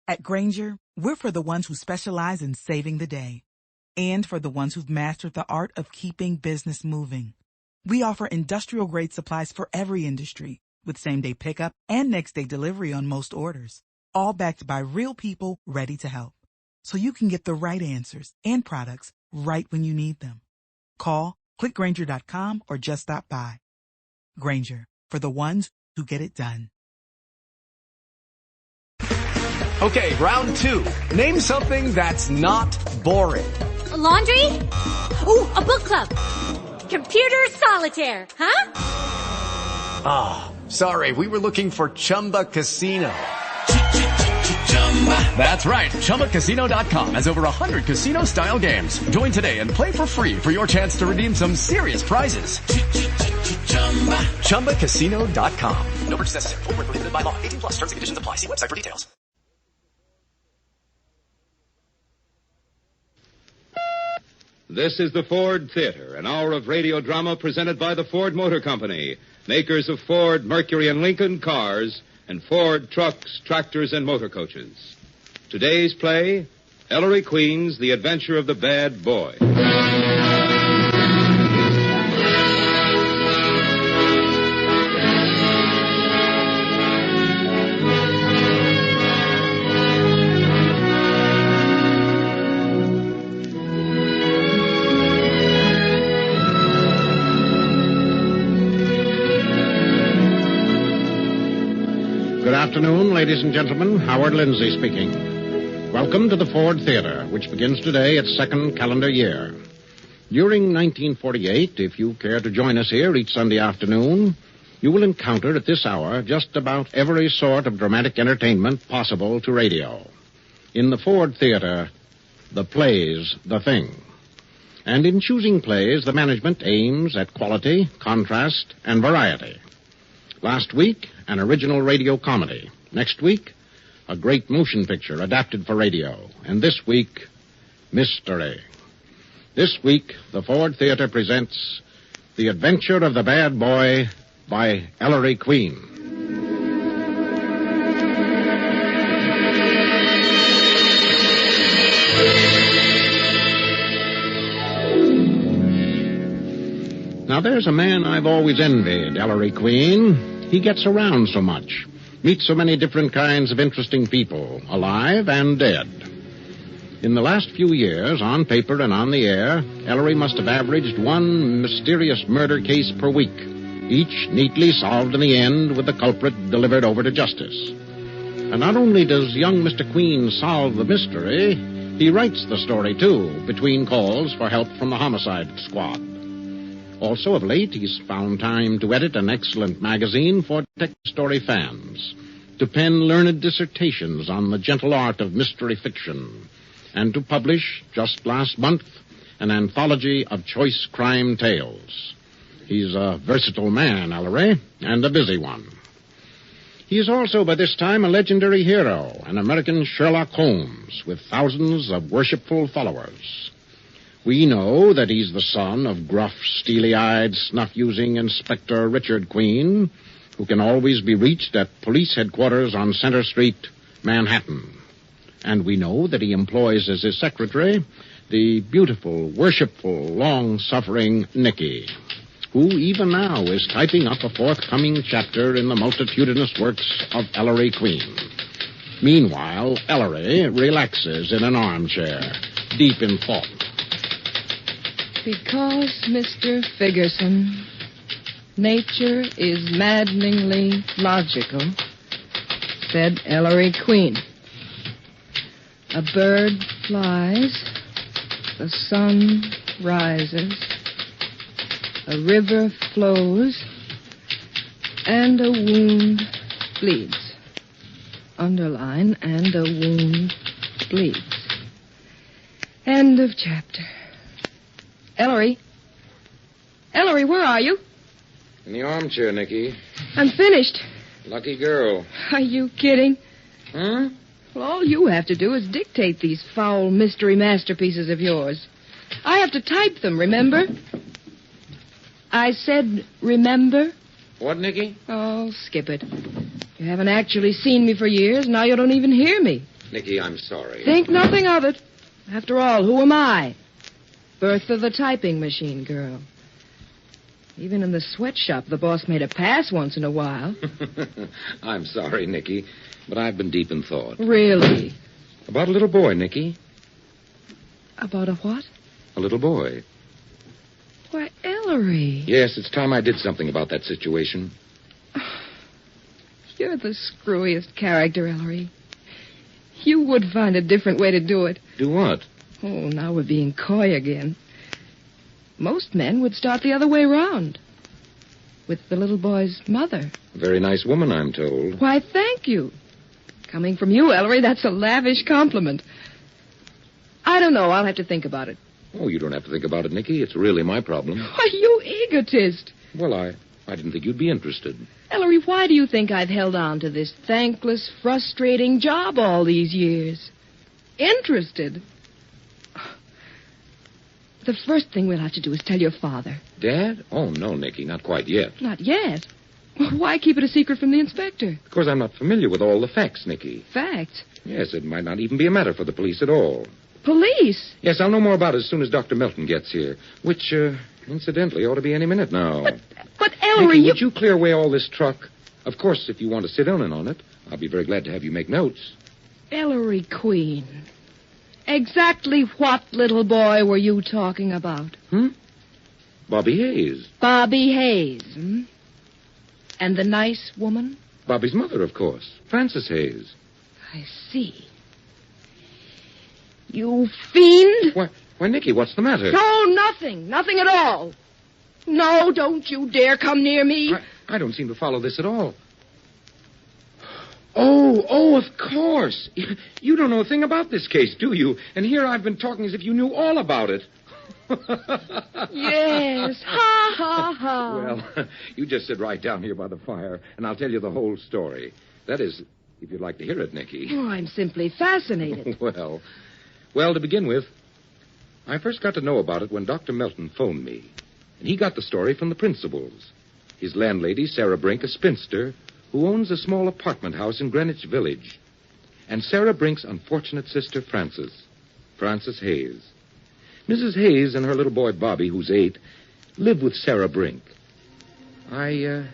At Grainger, we're for the ones who specialize in saving the day and for the ones who've mastered the art of keeping business moving. We offer industrial-grade supplies for every industry with same-day pickup and next-day delivery on most orders, all backed by real people ready to help. So you can get the right answers and products right when you need them. Call, click Grainger.com, or just stop by. Grainger, for the ones who get it done. Okay, round two. Name something that's not boring. A laundry? Ooh, a book club. Computer solitaire, huh? Ah, sorry, we were looking for Chumba Casino. That's right, ChumbaCasino.com has over 100 casino-style games. Join today and play for free for your chance to redeem some serious prizes. ChumbaCasino.com. No purchase necessary. Void where prohibited by law. 18+. Terms and conditions apply. See website for details. This is the Ford Theater, an hour of radio drama presented by the Ford Motor Company, makers of Ford, Mercury, and Lincoln cars, and Ford trucks, tractors, and motor coaches. Today's play, Ellery Queen's The Adventure of the Bad Boy. Good afternoon, ladies and gentlemen. Howard Lindsay speaking. Welcome to the Ford Theater, which begins today its second calendar year. During 1948, if you care to join us here each Sunday afternoon, you will encounter at this hour just about every sort of dramatic entertainment possible to radio. In the Ford Theater, the play's the thing. And in choosing plays, the management aims at quality, contrast, and variety. Last week, an original radio comedy. Next week, a great motion picture adapted for radio. And this week, mystery. This week, the Ford Theater presents The Adventure of the Bad Boy by Ellery Queen. Now, there's a man I've always envied, Ellery Queen. He gets around so much, meets so many different kinds of interesting people, alive and dead. In the last few years, on paper and on the air, Ellery must have averaged one mysterious murder case per week, each neatly solved in the end with the culprit delivered over to justice. And not only does young Mr. Queen solve the mystery, he writes the story, too, between calls for help from the homicide squad. Also, of late, he's found time to edit an excellent magazine for detective story fans, to pen learned dissertations on the gentle art of mystery fiction, and to publish, just last month, an anthology of choice crime tales. He's a versatile man, Ellery, and a busy one. He is also, by this time, a legendary hero, an American Sherlock Holmes, with thousands of worshipful followers. We know that he's the son of gruff, steely-eyed, snuff-using Inspector Richard Queen, who can always be reached at police headquarters on Center Street, Manhattan. And we know that he employs as his secretary the beautiful, worshipful, long-suffering Nikki, who even now is typing up a forthcoming chapter in the multitudinous works of Ellery Queen. Meanwhile, Ellery relaxes in an armchair, deep in thought. Because, Mr. Figgerson, nature is maddeningly logical, said Ellery Queen. A bird flies, the sun rises, a river flows, and a wound bleeds. Underline, and a wound bleeds. End of chapter. Ellery? Ellery, where are you? In the armchair, Nikki. I'm finished. Lucky girl. Are you kidding? Huh? Well, all you have to do is dictate these foul mystery masterpieces of yours. I have to type them, remember? I said, remember? What, Nikki? Oh, skip it. You haven't actually seen me for years, now you don't even hear me. Nikki, I'm sorry. Think nothing of it. After all, who am I? Bertha the typing machine girl. Even in the sweatshop, the boss made a pass once in a while. I'm sorry, Nikki, but I've been deep in thought. Really? About a little boy, Nikki. About a what? A little boy. Why, Ellery. Yes, it's time I did something about that situation. You're the screwiest character, Ellery. You would find a different way to do it. Do what? Oh, now we're being coy again. Most men would start the other way round. With the little boy's mother. A very nice woman, I'm told. Why, thank you. Coming from you, Ellery, that's a lavish compliment. I don't know. I'll have to think about it. Oh, you don't have to think about it, Nikki. It's really my problem. Why, you egotist. Well, I didn't think you'd be interested. Ellery, why do you think I've held on to this thankless, frustrating job all these years? Interested? The first thing we'll have to do is tell your father. Dad? Oh, no, Nikki, not quite yet. Not yet? Why keep it a secret from the inspector? Because I'm not familiar with all the facts, Nikki. Facts? Yes, it might not even be a matter for the police at all. Police? Yes, I'll know more about it as soon as Dr. Melton gets here, which, incidentally, ought to be any minute now. But Ellery, Nikki, would you clear away all this truck? Of course, if you want to sit down on it, I'll be very glad to have you make notes. Ellery Queen. Exactly what little boy were you talking about? Bobby Hayes. Bobby Hayes, hmm? And the nice woman? Bobby's mother, of course. Frances Hayes. I see. You fiend! Why, Nikki, what's the matter? No, nothing. Nothing at all. No, don't you dare come near me. I don't seem to follow this at all. Oh, of course. You don't know a thing about this case, do you? And here I've been talking as if you knew all about it. Yes. Ha, ha, ha. Well, you just sit right down here by the fire, and I'll tell you the whole story. That is, if you'd like to hear it, Nikki. Oh, I'm simply fascinated. Well, to begin with, I first got to know about it when Dr. Melton phoned me. And he got the story from the principals. His landlady, Sarah Brink, a spinster, who owns a small apartment house in Greenwich Village. And Sarah Brink's unfortunate sister, Frances Hayes. Mrs. Hayes and her little boy, Bobby, who's 8, live with Sarah Brink. I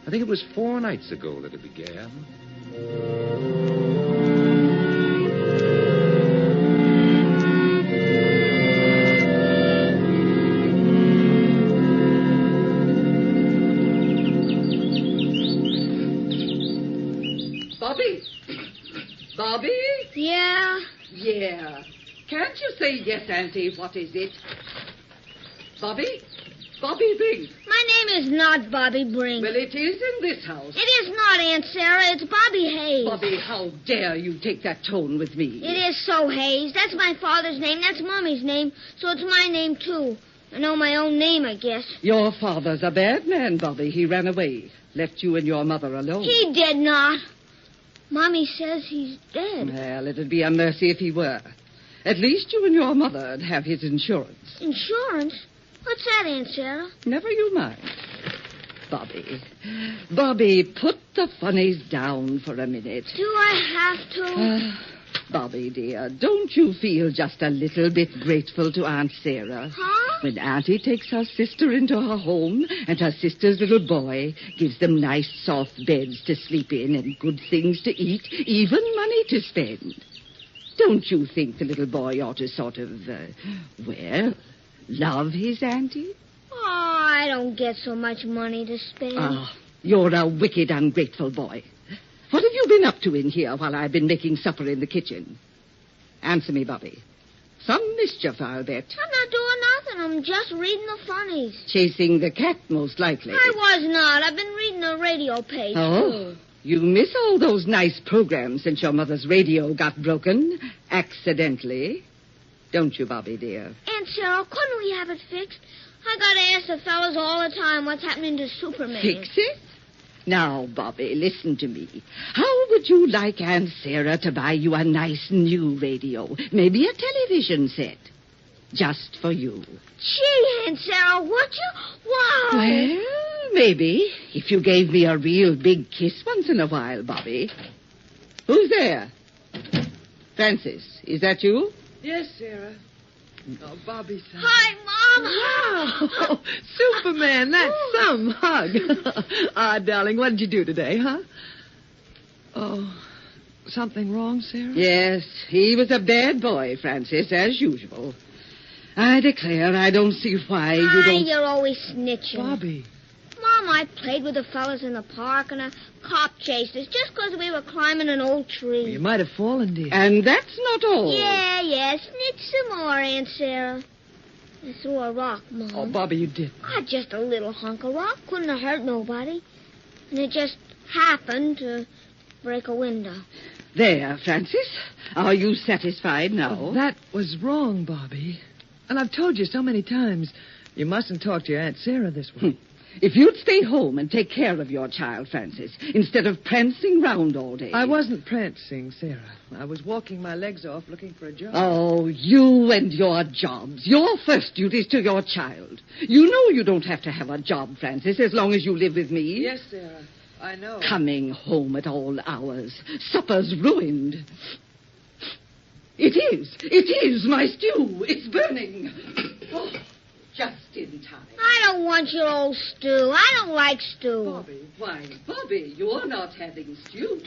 think it was 4 nights ago that it began. Bobby? Yeah? Yeah. Can't you say yes, Auntie? What is it? Bobby? Bobby Brink. My name is not Bobby Brink. Well, it is in this house. It is not, Aunt Sarah. It's Bobby Hayes. Bobby, how dare you take that tone with me? It is so, Hayes. That's my father's name. That's Mommy's name. So it's my name, too. I know my own name, I guess. Your father's a bad man, Bobby. He ran away. Left you and your mother alone. He did not. Mommy says he's dead. Well, it'd be a mercy if he were. At least you and your mother'd have his insurance. Insurance? What's that, Aunt Sarah? Never you mind. Bobby, put the funnies down for a minute. Do I have to? Bobby, dear, don't you feel just a little bit grateful to Aunt Sarah? Huh? When Auntie takes her sister into her home and her sister's little boy gives them nice, soft beds to sleep in and good things to eat, even money to spend. Don't you think the little boy ought to sort of, love his auntie? Oh, I don't get so much money to spend. Ah, you're a wicked, ungrateful boy. What have you been up to in here while I've been making supper in the kitchen? Answer me, Bobby. Some mischief, I'll bet. I'm not doing nothing. I'm just reading the funnies. Chasing the cat, most likely. I was not. I've been reading the radio page, Oh, too. you miss all those nice programs since your mother's radio got broken, accidentally. Don't you, Bobby, dear? Aunt Sarah, couldn't we have it fixed? I gotta ask the fellas all the time what's happening to Superman. Fix it? Now, Bobby, listen to me. How would you like Aunt Sarah to buy you a nice new radio? Maybe a television set. Just for you. Gee, Aunt Sarah, would you? Wow. Well, maybe. If you gave me a real big kiss once in a while, Bobby. Who's there? Francis, is that you? Yes, Sarah. Oh, Bobby, son. Hi, Mom. Wow. Superman, that's some hug. Darling, what did you do today, huh? Oh, something wrong, Sarah? Yes, he was a bad boy, Francis, as usual. I declare I don't see why you don't... You're always snitching. Bobby. Mom, I played with the fellas in the park, and a cop chased us just because we were climbing an old tree. Well, you might have fallen, dear. And that's not all. Yeah, snitch some more, Aunt Sarah. I threw a rock, Mom. Oh, Bobby, you did. Just a little hunk of rock. Couldn't have hurt nobody. And it just happened to break a window. There, Francis. Are you satisfied now? Oh, that was wrong, Bobby. And I've told you so many times, you mustn't talk to your Aunt Sarah this way. If you'd stay home and take care of your child, Francis, instead of prancing round all day. I wasn't prancing, Sarah. I was walking my legs off looking for a job. Oh, you and your jobs. Your first duty is to your child. You know you don't have to have a job, Francis, as long as you live with me. Yes, Sarah. I know. Coming home at all hours. Supper's ruined. It is my stew. It's burning. Oh, just in time. I don't want your old stew. I don't like stew. Bobby, why, Bobby, you're not having stew.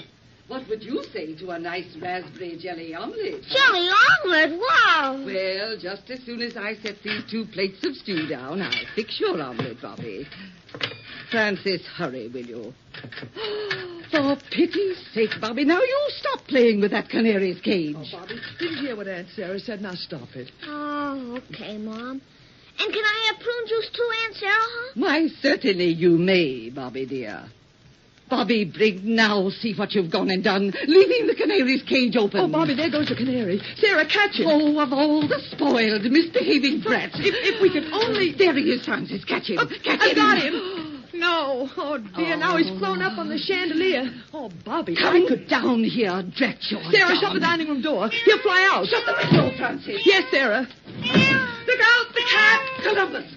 What would you say to a nice raspberry jelly omelet? Jelly omelet? Wow. Well, just as soon as I set these 2 plates of stew down, I'll fix your omelet, Bobby. Francis, hurry, will you? For pity's sake, Bobby, now you stop playing with that canary's cage. Oh, Bobby, didn't hear what Aunt Sarah said. Now stop it. Oh, okay, Mom. And can I have prune juice too, Aunt Sarah, huh? Why, certainly you may, Bobby, dear. Bobby, Brigg, now see what you've gone and done, leaving the canary's cage open. Oh, Bobby, there goes the canary. Sarah, catch him. Oh, of all the spoiled, misbehaving brats. If we could only... There he is, Francis. Catch him. Catch him. I got him. No. Oh, dear, now he's flown up on the chandelier. Oh, Bobby, Come down here, drat your Sarah, dog. shut the dining room door. He'll fly out. Shut the window, Francis. Yes, Sarah. Look out, the cat! Columbus!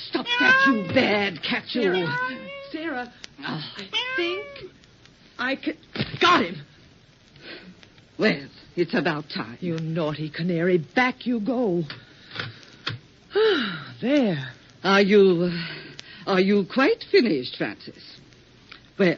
Stop that, you bad cat, you. Sarah, I think I could... Got him. Well, it's about time. You naughty canary. Back you go. There. Are you quite finished, Francis? Well,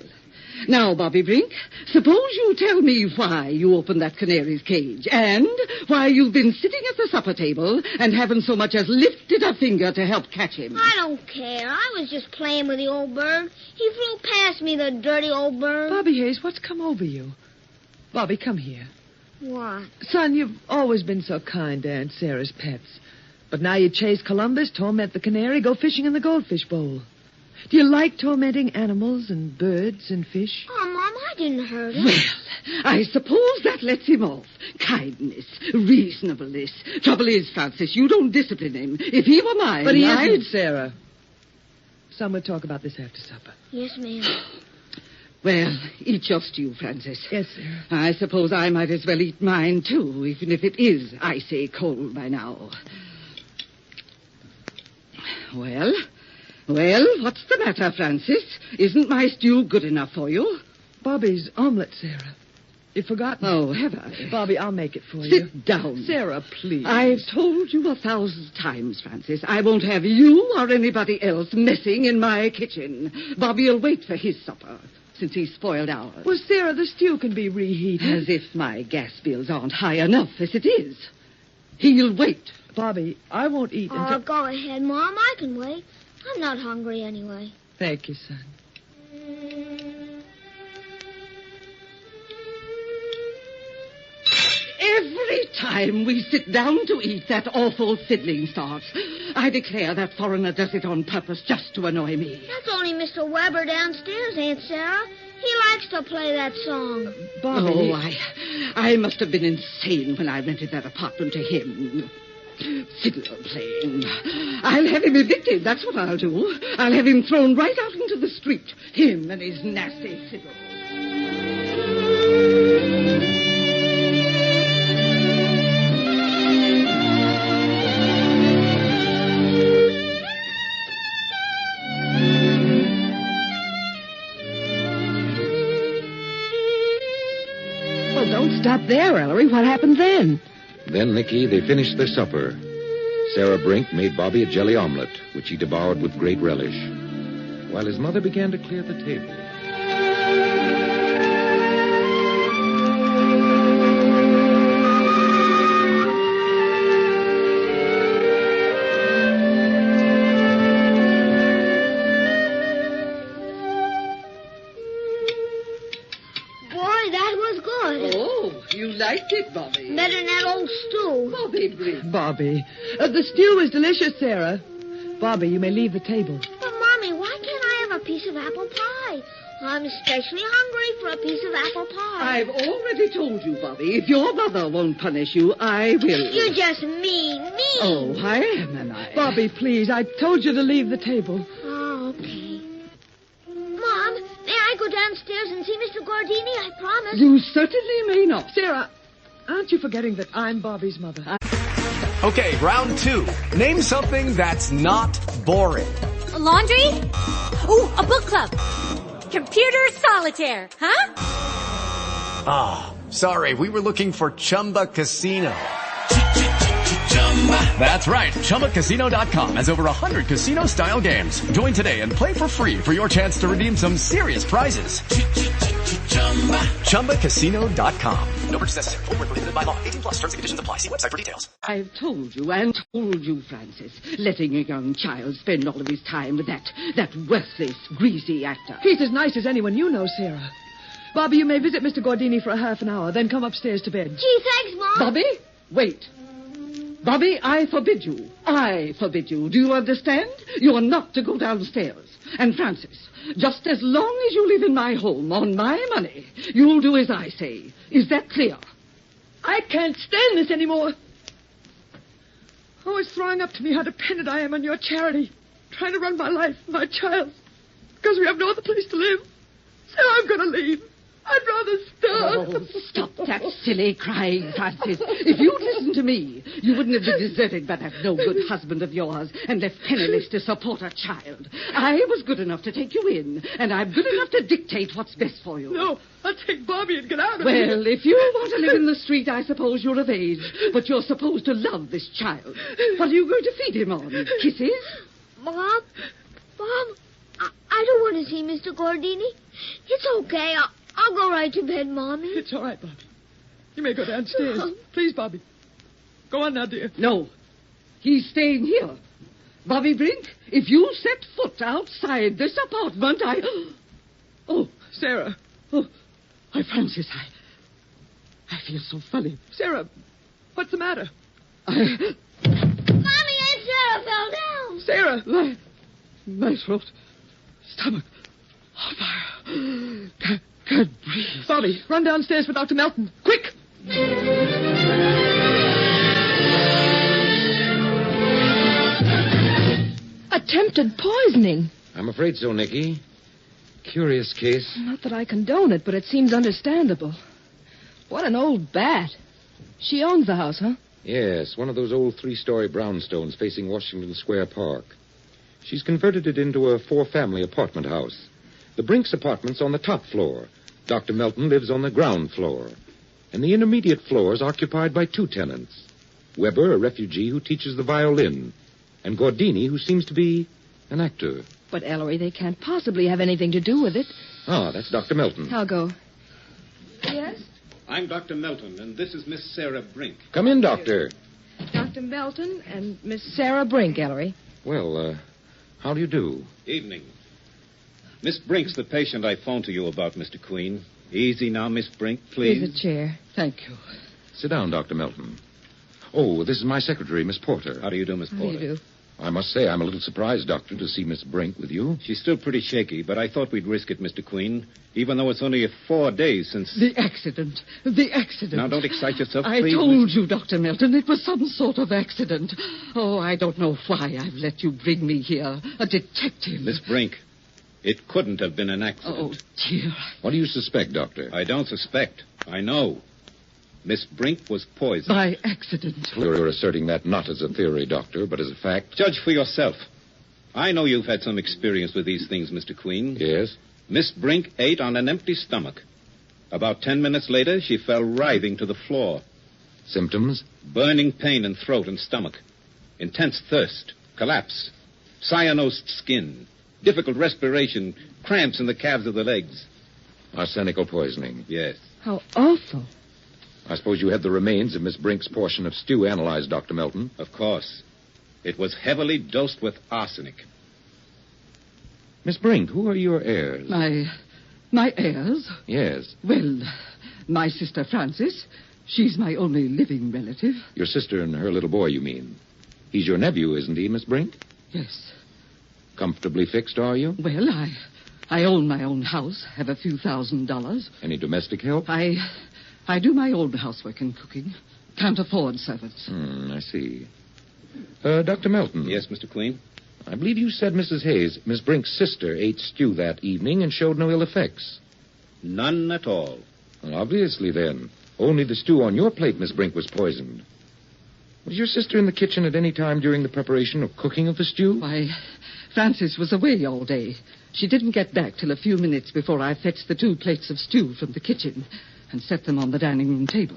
now, Bobby Brink, suppose you tell me why you opened that canary's cage and why you've been sitting at the supper table and haven't so much as lifted a finger to help catch him. I don't care. I was just playing with the old bird. He flew past me, the dirty old bird. Bobby Hayes, what's come over you? Bobby, come here. What? Son, you've always been so kind to Aunt Sarah's pets. But now you chase Columbus, torment the canary, go fishing in the goldfish bowl. Do you like tormenting animals and birds and fish? Oh, Mom, I didn't hurt him. Well, I suppose that lets him off. Kindness, reasonableness. Trouble is, Francis, you don't discipline him. If he were mine, But he isn't, Sarah. Son, we'll talk about this after supper. Yes, ma'am. Well, eat your stew, Francis. Yes, Sarah. I suppose I might as well eat mine, too, even if it is icy cold by now. Well, what's the matter, Francis? Isn't my stew good enough for you? Bobby's omelet, Sarah. You've forgotten. Oh, have I? Bobby, I'll make it for you. Sit down. Sarah, please. I've told you 1,000 times, Francis. I won't have you or anybody else messing in my kitchen. Bobby'll wait for his supper, since he's spoiled ours. Well, Sarah, the stew can be reheated. As if my gas bills aren't high enough as it is. He'll wait. Bobby, I won't eat until... Oh, go ahead, Mom. I can wait. I'm not hungry anyway. Thank you, son. Every time we sit down to eat, that awful fiddling starts. I declare that foreigner does it on purpose just to annoy me. That's only Mr. Weber downstairs, Aunt Sarah. He likes to play that song. Bobby... Oh, I must have been insane when I rented that apartment to him. Fiddler playing. I'll have him evicted, that's what I'll do. I'll have him thrown right out into the street. Him and his nasty fiddle. Well, don't stop there, Ellery. What happened then? Then, Nicky, they finished their supper. Sarah Brink made Bobby a jelly omelet, which he devoured with great relish, while his mother began to clear the table. Liked it, Bobby. Better than that old stew. Bobby Brink. Bobby. The stew was delicious, Sarah. Bobby, you may leave the table. But, Mommy, why can't I have a piece of apple pie? I'm especially hungry for a piece of apple pie. I've already told you, Bobby, if your mother won't punish you, I will. You're just mean. Oh, I am I? Bobby, please, I told you to leave the table. Oh, okay. Mom, may I go downstairs and see Mr. Gordini? I promise. You certainly may not. Sarah, aren't you forgetting that I'm Bobby's mother? Okay, round 2. Name something that's not boring. A laundry? Ooh, a book club. Computer solitaire, huh? Ah, sorry, we were looking for Chumba Casino. That's right, ChumbaCasino.com has over 100 casino-style games. Join today and play for free for your chance to redeem some serious prizes. ChumbaCasino.com. No purchase necessary. Void where prohibited by law. 18+ terms and conditions apply. See website for details. I've told you and told you, Francis. Letting a young child spend all of his time with that worthless, greasy actor. He's as nice as anyone you know, Sarah. Bobby, you may visit Mr. Gordini for a half an hour, then come upstairs to bed. Gee, thanks, Mom. Bobby, wait. Bobby, I forbid you. I forbid you. Do you understand? You are not to go downstairs. And Francis, just as long as you live in my home on my money, you'll do as I say. Is that clear? I can't stand this anymore. Always throwing up to me how dependent I am on your charity. Trying to run my life, my child. Because we have no other place to live. So I'm going to leave. I'd rather starve. Oh, stop that silly crying, Francis. If you'd listened to me, you wouldn't have been deserted by that no-good husband of yours and left penniless to support a child. I was good enough to take you in, and I'm good enough to dictate what's best for you. No, I'll take Bobby and get out of here. Well, if you want to live in the street, I suppose you're of age, but you're supposed to love this child. What are you going to feed him on? Kisses? Mom, I don't want to see Mr. Gordini. It's okay. I'll go right to bed, Mommy. It's all right, Bobby. You may go downstairs. Please, Bobby. Go on now, dear. No. He's staying here. Bobby Brink, if you set foot outside this apartment, Oh, Sarah. Oh, why, Francis, I feel so funny. Sarah, what's the matter? Mommy, Aunt Sarah fell down. Sarah. My throat, stomach, on fire. Can't breathe. Bobby, run downstairs for Dr. Melton. Quick! Attempted poisoning. I'm afraid so, Nicky. Curious case. Not that I condone it, but it seems understandable. What an old bat. She owns the house, huh? Yes, one of those old 3-story brownstones facing Washington Square Park. She's converted it into a 4-family apartment house. The Brinks apartment's on the top floor. Dr. Melton lives on the ground floor. And the intermediate floor is occupied by 2 tenants. Weber, a refugee who teaches the violin, and Gordini, who seems to be an actor. But, Ellery, they can't possibly have anything to do with it. Ah, that's Dr. Melton. I'll go. Yes? I'm Dr. Melton, and this is Miss Sarah Brink. Come in, Doctor. Dr. Melton and Miss Sarah Brink, Ellery. Well, how do you do? Evening. Miss Brink's the patient I phoned to you about, Mr. Queen. Easy now, Miss Brink, please. Here's a chair. Thank you. Sit down, Dr. Melton. Oh, this is my secretary, Miss Porter. How do you do, Miss Porter? How do you do? I must say I'm a little surprised, Doctor, to see Miss Brink with you. She's still pretty shaky, but I thought we'd risk it, Mr. Queen, even though it's only 4 days since... The accident. Now, don't excite yourself, I please. told you, Dr. Melton, it was some sort of accident. Oh, I don't know why I've let you bring me here. A detective. Miss Brink, it couldn't have been an accident. Oh, dear. What do you suspect, Doctor? I don't suspect. I know. Miss Brink was poisoned. By accident. You're asserting that not as a theory, Doctor, but as a fact. Judge for yourself. I know you've had some experience with these things, Mr. Queen. Yes? Miss Brink ate on an empty stomach. About 10 minutes later, she fell writhing to the floor. Symptoms? Burning pain in throat and stomach. Intense thirst. Collapse. Cyanosed skin. Difficult respiration. Cramps in the calves of the legs. Arsenical poisoning. Yes. How awful. I suppose you had the remains of Miss Brink's portion of stew analyzed, Dr. Melton. Of course. It was heavily dosed with arsenic. Miss Brink, who are your heirs? My heirs? Yes. Well, my sister Frances. She's my only living relative. Your sister and her little boy, you mean? He's your nephew, isn't he, Miss Brink? Yes. Comfortably fixed, are you? Well, I own my own house, have a few $1,000s. Any domestic help? I do my own housework and cooking. Can't afford servants. I see. Dr. Melton. Yes, Mr. Queen? I believe you said Mrs. Hayes, Miss Brink's sister, ate stew that evening and showed no ill effects. None at all. Well, obviously, then. Only the stew on your plate, Miss Brink, was poisoned. Was your sister in the kitchen at any time during the preparation or cooking of the stew? Why, Frances was away all day. She didn't get back till a few minutes before I fetched the 2 plates of stew from the kitchen and set them on the dining room table.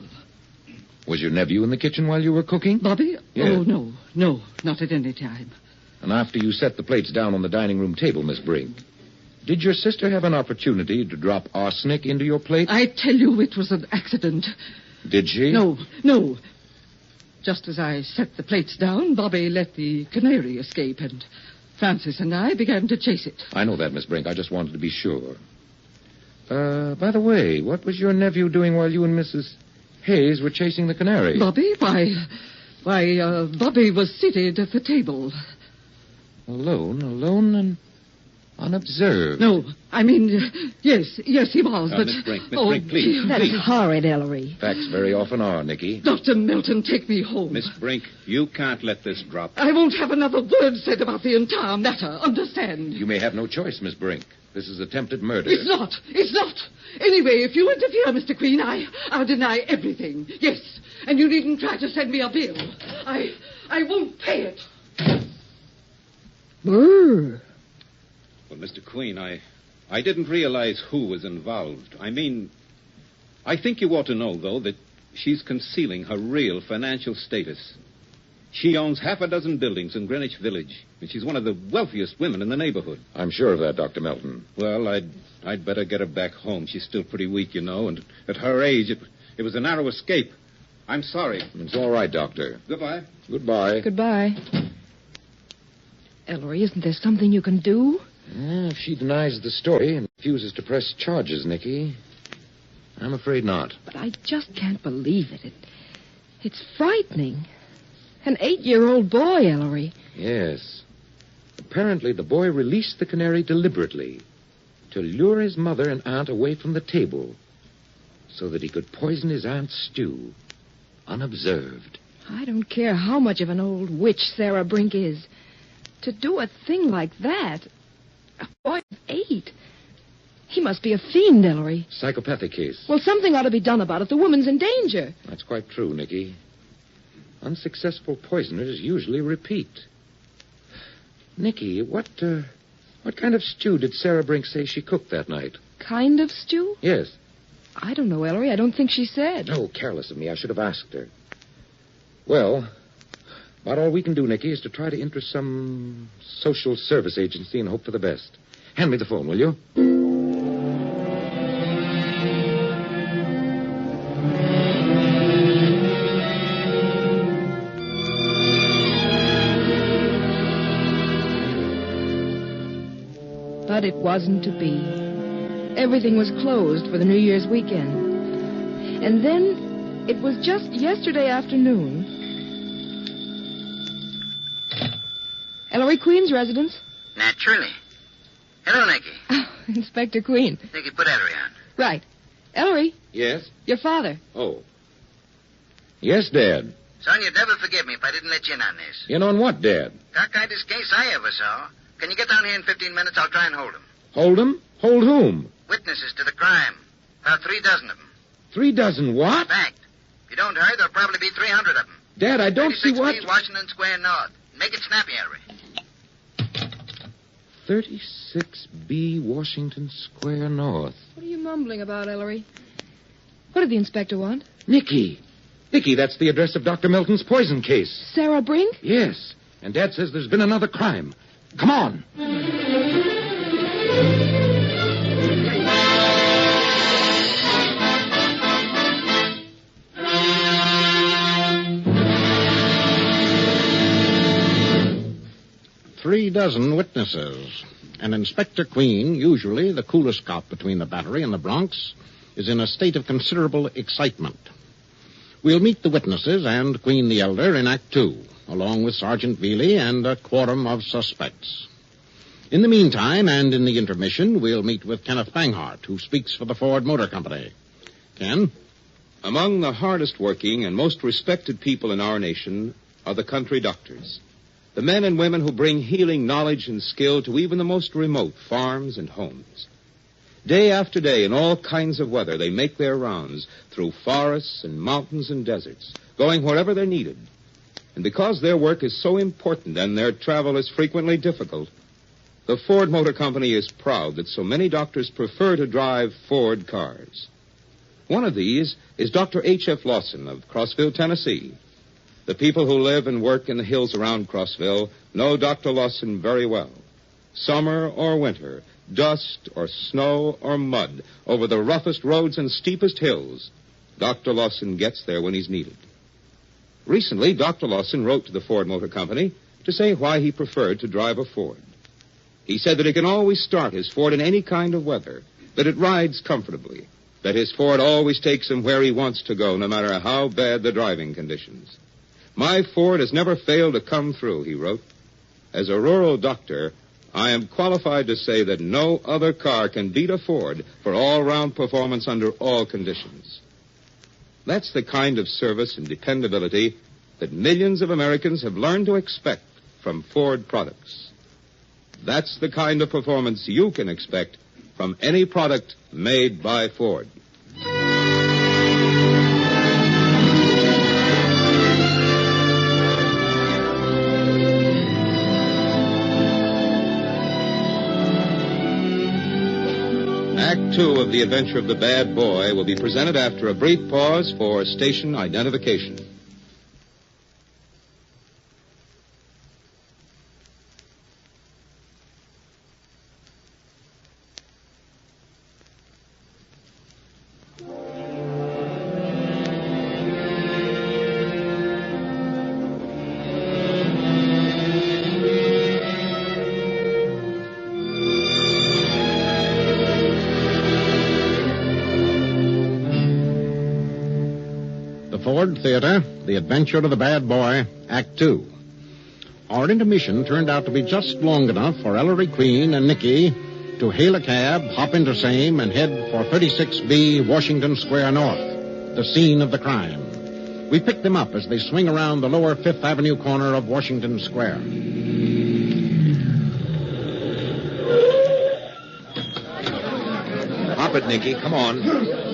Was your nephew in the kitchen while you were cooking? Bobby? Yes. Oh, no, not at any time. And after you set the plates down on the dining room table, Miss Brink, did your sister have an opportunity to drop arsenic into your plate? I tell you it was an accident. Did she? No. Just as I set the plates down, Bobby let the canary escape, and Frances and I began to chase it. I know that, Miss Brink. I just wanted to be sure. By the way, what was your nephew doing while you and Mrs. Hayes were chasing the canary? Bobby? Why, Bobby was seated at the table. Alone and unobserved. No, I mean, yes, he was, but... Miss Brink, please. That's horrid, Ellery. Facts very often are, Nikki. Dr. Melton, take me home. Miss Brink, you can't let this drop. I won't have another word said about the entire matter, understand? You may have no choice, Miss Brink. This is attempted murder. It's not. Anyway, if you interfere, Mr. Queen, I'll deny everything. Yes, and you needn't try to send me a bill. I won't pay it. Brr. Well, Mr. Queen, I didn't realize who was involved. I think you ought to know, though, that she's concealing her real financial status. She owns 6 buildings in Greenwich Village, and she's one of the wealthiest women in the neighborhood. I'm sure of that, Dr. Melton. Well, I'd better get her back home. She's still pretty weak, you know, and at her age, it was a narrow escape. I'm sorry. It's all right, Doctor. Goodbye. Goodbye. Goodbye. Ellery, isn't there something you can do? If she denies the story and refuses to press charges, Nikki, I'm afraid not. But I just can't believe it. It's frightening. An 8-year-old boy, Ellery. Yes. Apparently, the boy released the canary deliberately to lure his mother and aunt away from the table so that he could poison his aunt's stew unobserved. I don't care how much of an old witch Sarah Brink is. To do a thing like that, a boy of 8, he must be a fiend, Ellery. Psychopathic case. Well, something ought to be done about it. The woman's in danger. That's quite true, Nikki. Unsuccessful poisoners usually repeat. Nikki, what kind of stew did Sarah Brink say she cooked that night? Kind of stew? Yes. I don't know, Ellery. I don't think she said. Oh, careless of me. I should have asked her. Well, about all we can do, Nikki, is to try to interest some social service agency and hope for the best. Hand me the phone, will you? But it wasn't to be. Everything was closed for the New Year's weekend. And then it was just yesterday afternoon. Ellery Queen's residence? Naturally. Hello, Nicky. Oh, Inspector Queen. Nicky, put Ellery on. Right. Ellery, Yes? your father. Oh. Yes, Dad. Son, you'd never forgive me if I didn't let you in on this. In on what, Dad? Cockeyedest case I ever saw. Can you get down here in 15 minutes? I'll try and hold him. Hold him? Hold whom? Witnesses to the crime. About 3 dozen of them. 3 dozen what? Fact. If you don't hurry, there'll probably be 300 of them. Dad, I don't see what... 36B Washington Square North. Make it snappy, Ellery. 36B Washington Square North. What are you mumbling about, Ellery? What did the inspector want? Nikki. Nikki, that's the address of Dr. Melton's poison case. Sarah Brink? Yes. And Dad says there's been another crime. Come on. Three dozen witnesses. And Inspector Queen, usually the coolest cop between the Battery and the Bronx, is in a state of considerable excitement. We'll meet the witnesses and Queen the Elder in Act 2, along with Sergeant Veely and a quorum of suspects. In the meantime, and in the intermission, we'll meet with Kenneth Banghart, who speaks for the Ford Motor Company. Ken? Among the hardest working and most respected people in our nation are the country doctors. The men and women who bring healing knowledge and skill to even the most remote farms and homes. Day after day, in all kinds of weather, they make their rounds through forests and mountains and deserts, going wherever they're needed. And because their work is so important and their travel is frequently difficult, the Ford Motor Company is proud that so many doctors prefer to drive Ford cars. One of these is Dr. H.F. Lawson of Crossville, Tennessee. The people who live and work in the hills around Crossville know Dr. Lawson very well. Summer or winter, dust or snow or mud, over the roughest roads and steepest hills, Dr. Lawson gets there when he's needed. Recently, Dr. Lawson wrote to the Ford Motor Company to say why he preferred to drive a Ford. He said that he can always start his Ford in any kind of weather, that it rides comfortably, that his Ford always takes him where he wants to go, no matter how bad the driving conditions. My Ford has never failed to come through, he wrote. As a rural doctor, I am qualified to say that no other car can beat a Ford for all-round performance under all conditions. That's the kind of service and dependability that millions of Americans have learned to expect from Ford products. That's the kind of performance you can expect from any product made by Ford. Act 2 of The Adventure of the Bad Boy will be presented after a brief pause for station identification. Ford Theater, The Adventure of the Bad Boy, Act 2. Our intermission turned out to be just long enough for Ellery Queen and Nikki to hail a cab, hop into same, and head for 36B Washington Square North, the scene of the crime. We picked them up as they swing around the lower Fifth Avenue corner of Washington Square. Hop it, Nikki. Come on.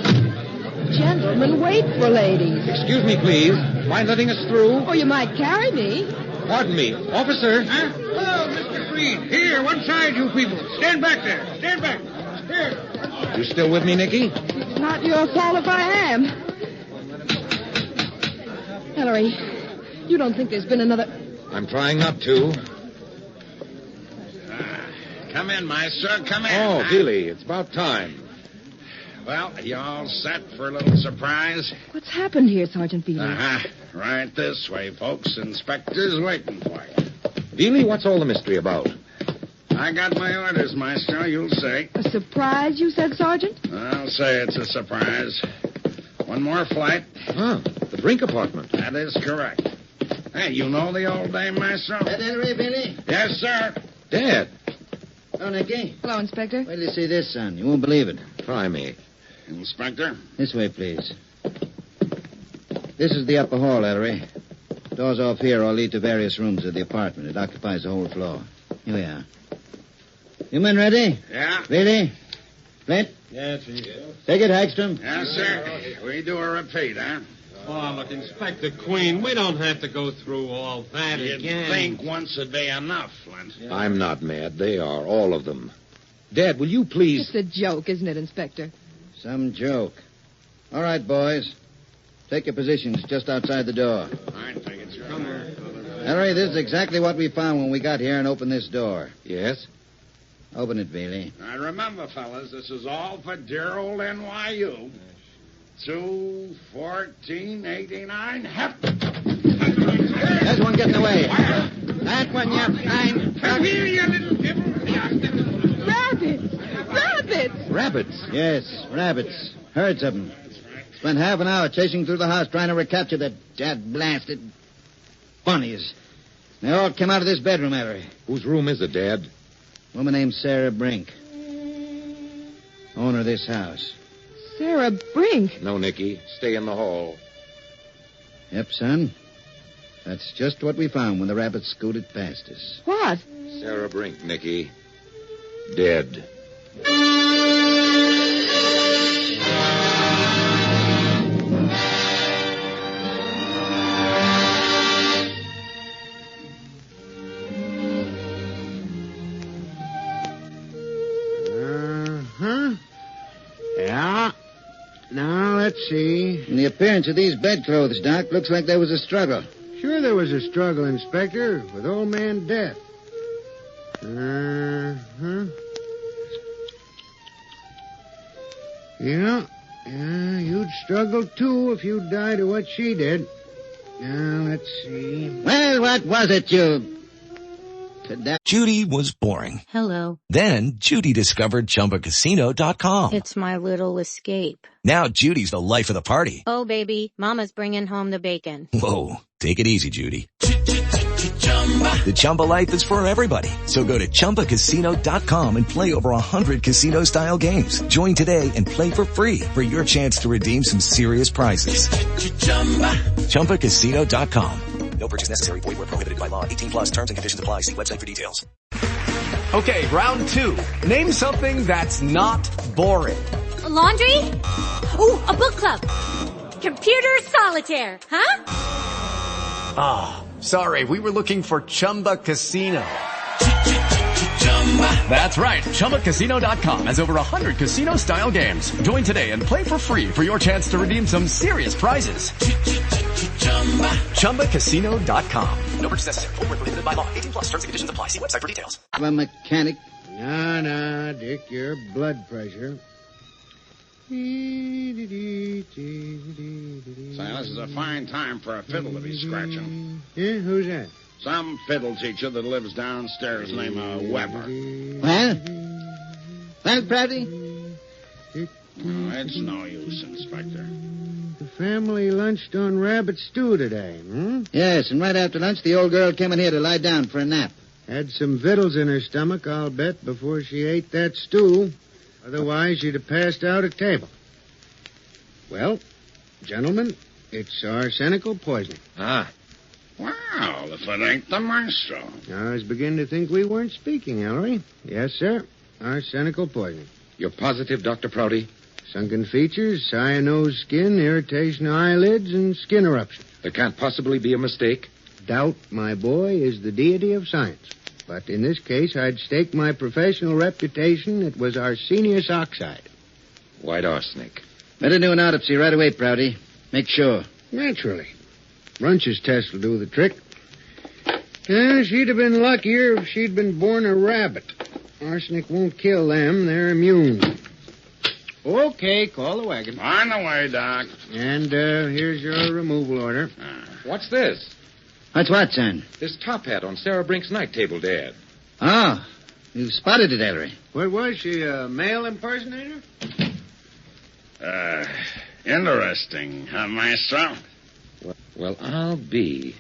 Gentlemen, wait for ladies. Excuse me, please. Mind letting us through? Oh, you might carry me. Pardon me. Officer. Huh? Hello, Mr. Green. Here, one side, you people. Stand back there. Stand back. Here. You still with me, Nikki? It's not your fault if I am. Ellery, you don't think there's been another... I'm trying not to. Come in, my sir. Come in. Oh, Veely, it's about time. Well, you all set for a little surprise? What's happened here, Sergeant Veely? Uh-huh. Right this way, folks. Inspector's waiting for you. Veely, what's all the mystery about? I got my orders, Maestro, you'll say. A surprise, you said, Sergeant? I'll say it's a surprise. One more flight. Huh, the Brink apartment. That is correct. Hey, you know the old dame, Maestro? That Ellery, Billy? Yes, sir. Dad. Oh, Nicky. Hello, Inspector. Wait till you see this, son. You won't believe it. Try me. Inspector? This way, please. This is the upper hall, Ellery. Doors off here all lead to various rooms of the apartment. It occupies the whole floor. Here we are. You men ready? Yeah. Ready? Flint? Yes, sir. Take it, Hagstrom. Yes, sir. We do a repeat, huh? Oh, look, Inspector Queen, we don't have to go through all that You'd again. think once a day enough, Flint. Yeah. I'm not mad. They are, all of them. Dad, will you please... It's a joke, isn't it, Inspector? Some joke. All right, boys. Take your positions just outside the door. I take it, sir. Come here. Ellery, this is exactly what we found when we got here and opened this door. Yes? Open it, Veely. Now, remember, fellas, this is all for dear old NYU. 2/14/89. Hep. There's one getting away. That one, you fine. Come here, you little devil. Rabbits! Rabbits! Rabbits? Yes, rabbits. Herds of them. Spent half an hour chasing through the house trying to recapture the blasted bunnies. They all came out of this bedroom, Ellery. Whose room is it, Dad? Woman named Sarah Brink. Owner of this house. Sarah Brink? No, Nicky. Stay in the hall. Yep, son. That's just what we found when the rabbits scooted past us. What? Sarah Brink, Nicky. Dead. Yeah. Now, let's see. And the appearance of these bedclothes, Doc, looks like there was a struggle. Sure there was a struggle, Inspector, with old man Death. Yeah, you'd struggle, too, if you died of what she did. Now, let's see. Well, what was it, you... Judy was boring. Hello. Then Judy discovered ChumbaCasino.com. It's my little escape. Now Judy's the life of the party. Oh, baby, mama's bringing home the bacon. Whoa, take it easy, Judy. The Chumba life is for everybody. So go to ChumbaCasino.com and play over 100 casino-style games. Join today and play for free for your chance to redeem some serious prizes. ChumbaCasino.com. No purchase necessary. Void where prohibited by law. 18+ terms and conditions apply. See website for details. Okay, round two. Name something that's not boring. A laundry? Ooh, a book club. Computer solitaire, huh? Ah, sorry. We were looking for Chumba Casino. That's right. ChumbaCasino.com has over 100 casino-style games. Join today and play for free for your chance to redeem some serious prizes. ChumbaCasino.com. No purchase necessary. Void where prohibited by law. 18+ terms and conditions apply. See website for details. A mechanic. Nah, Dick, your blood pressure. Say, this is a fine time for a fiddle to be scratching. Yeah, who's that? Some fiddle teacher that lives downstairs named Weber. Well, Prouty? Oh, it's no use, Inspector. The family lunched on rabbit stew today, Yes, and right after lunch, the old girl came in here to lie down for a nap. Had some victuals in her stomach, I'll bet, before she ate that stew. Otherwise, she'd have passed out at table. Well, gentlemen, it's arsenical poisoning. Ah. Well, if it ain't the maestro. I was beginning to think we weren't speaking, Ellery. Yes, sir. Arsenical poisoning. You're positive, Dr. Prouty? Sunken features, cyanose skin, irritation of eyelids, and skin eruption. There can't possibly be a mistake. Doubt, my boy, is the deity of science. But in this case, I'd stake my professional reputation it was arsenious oxide. White arsenic. Better do an autopsy right away, Prouty. Make sure. Naturally. Runch's test will do the trick. She'd have been luckier if she'd been born a rabbit. Arsenic won't kill them. They're immune. Okay, call the wagon. On the way, Doc. And here's your removal order. What's this? What's what, son? This top hat on Sarah Brink's night table, Dad. Oh, you've spotted it, Ellery. What was she, a male impersonator? Interesting, huh, Maestro? Well, I'll be.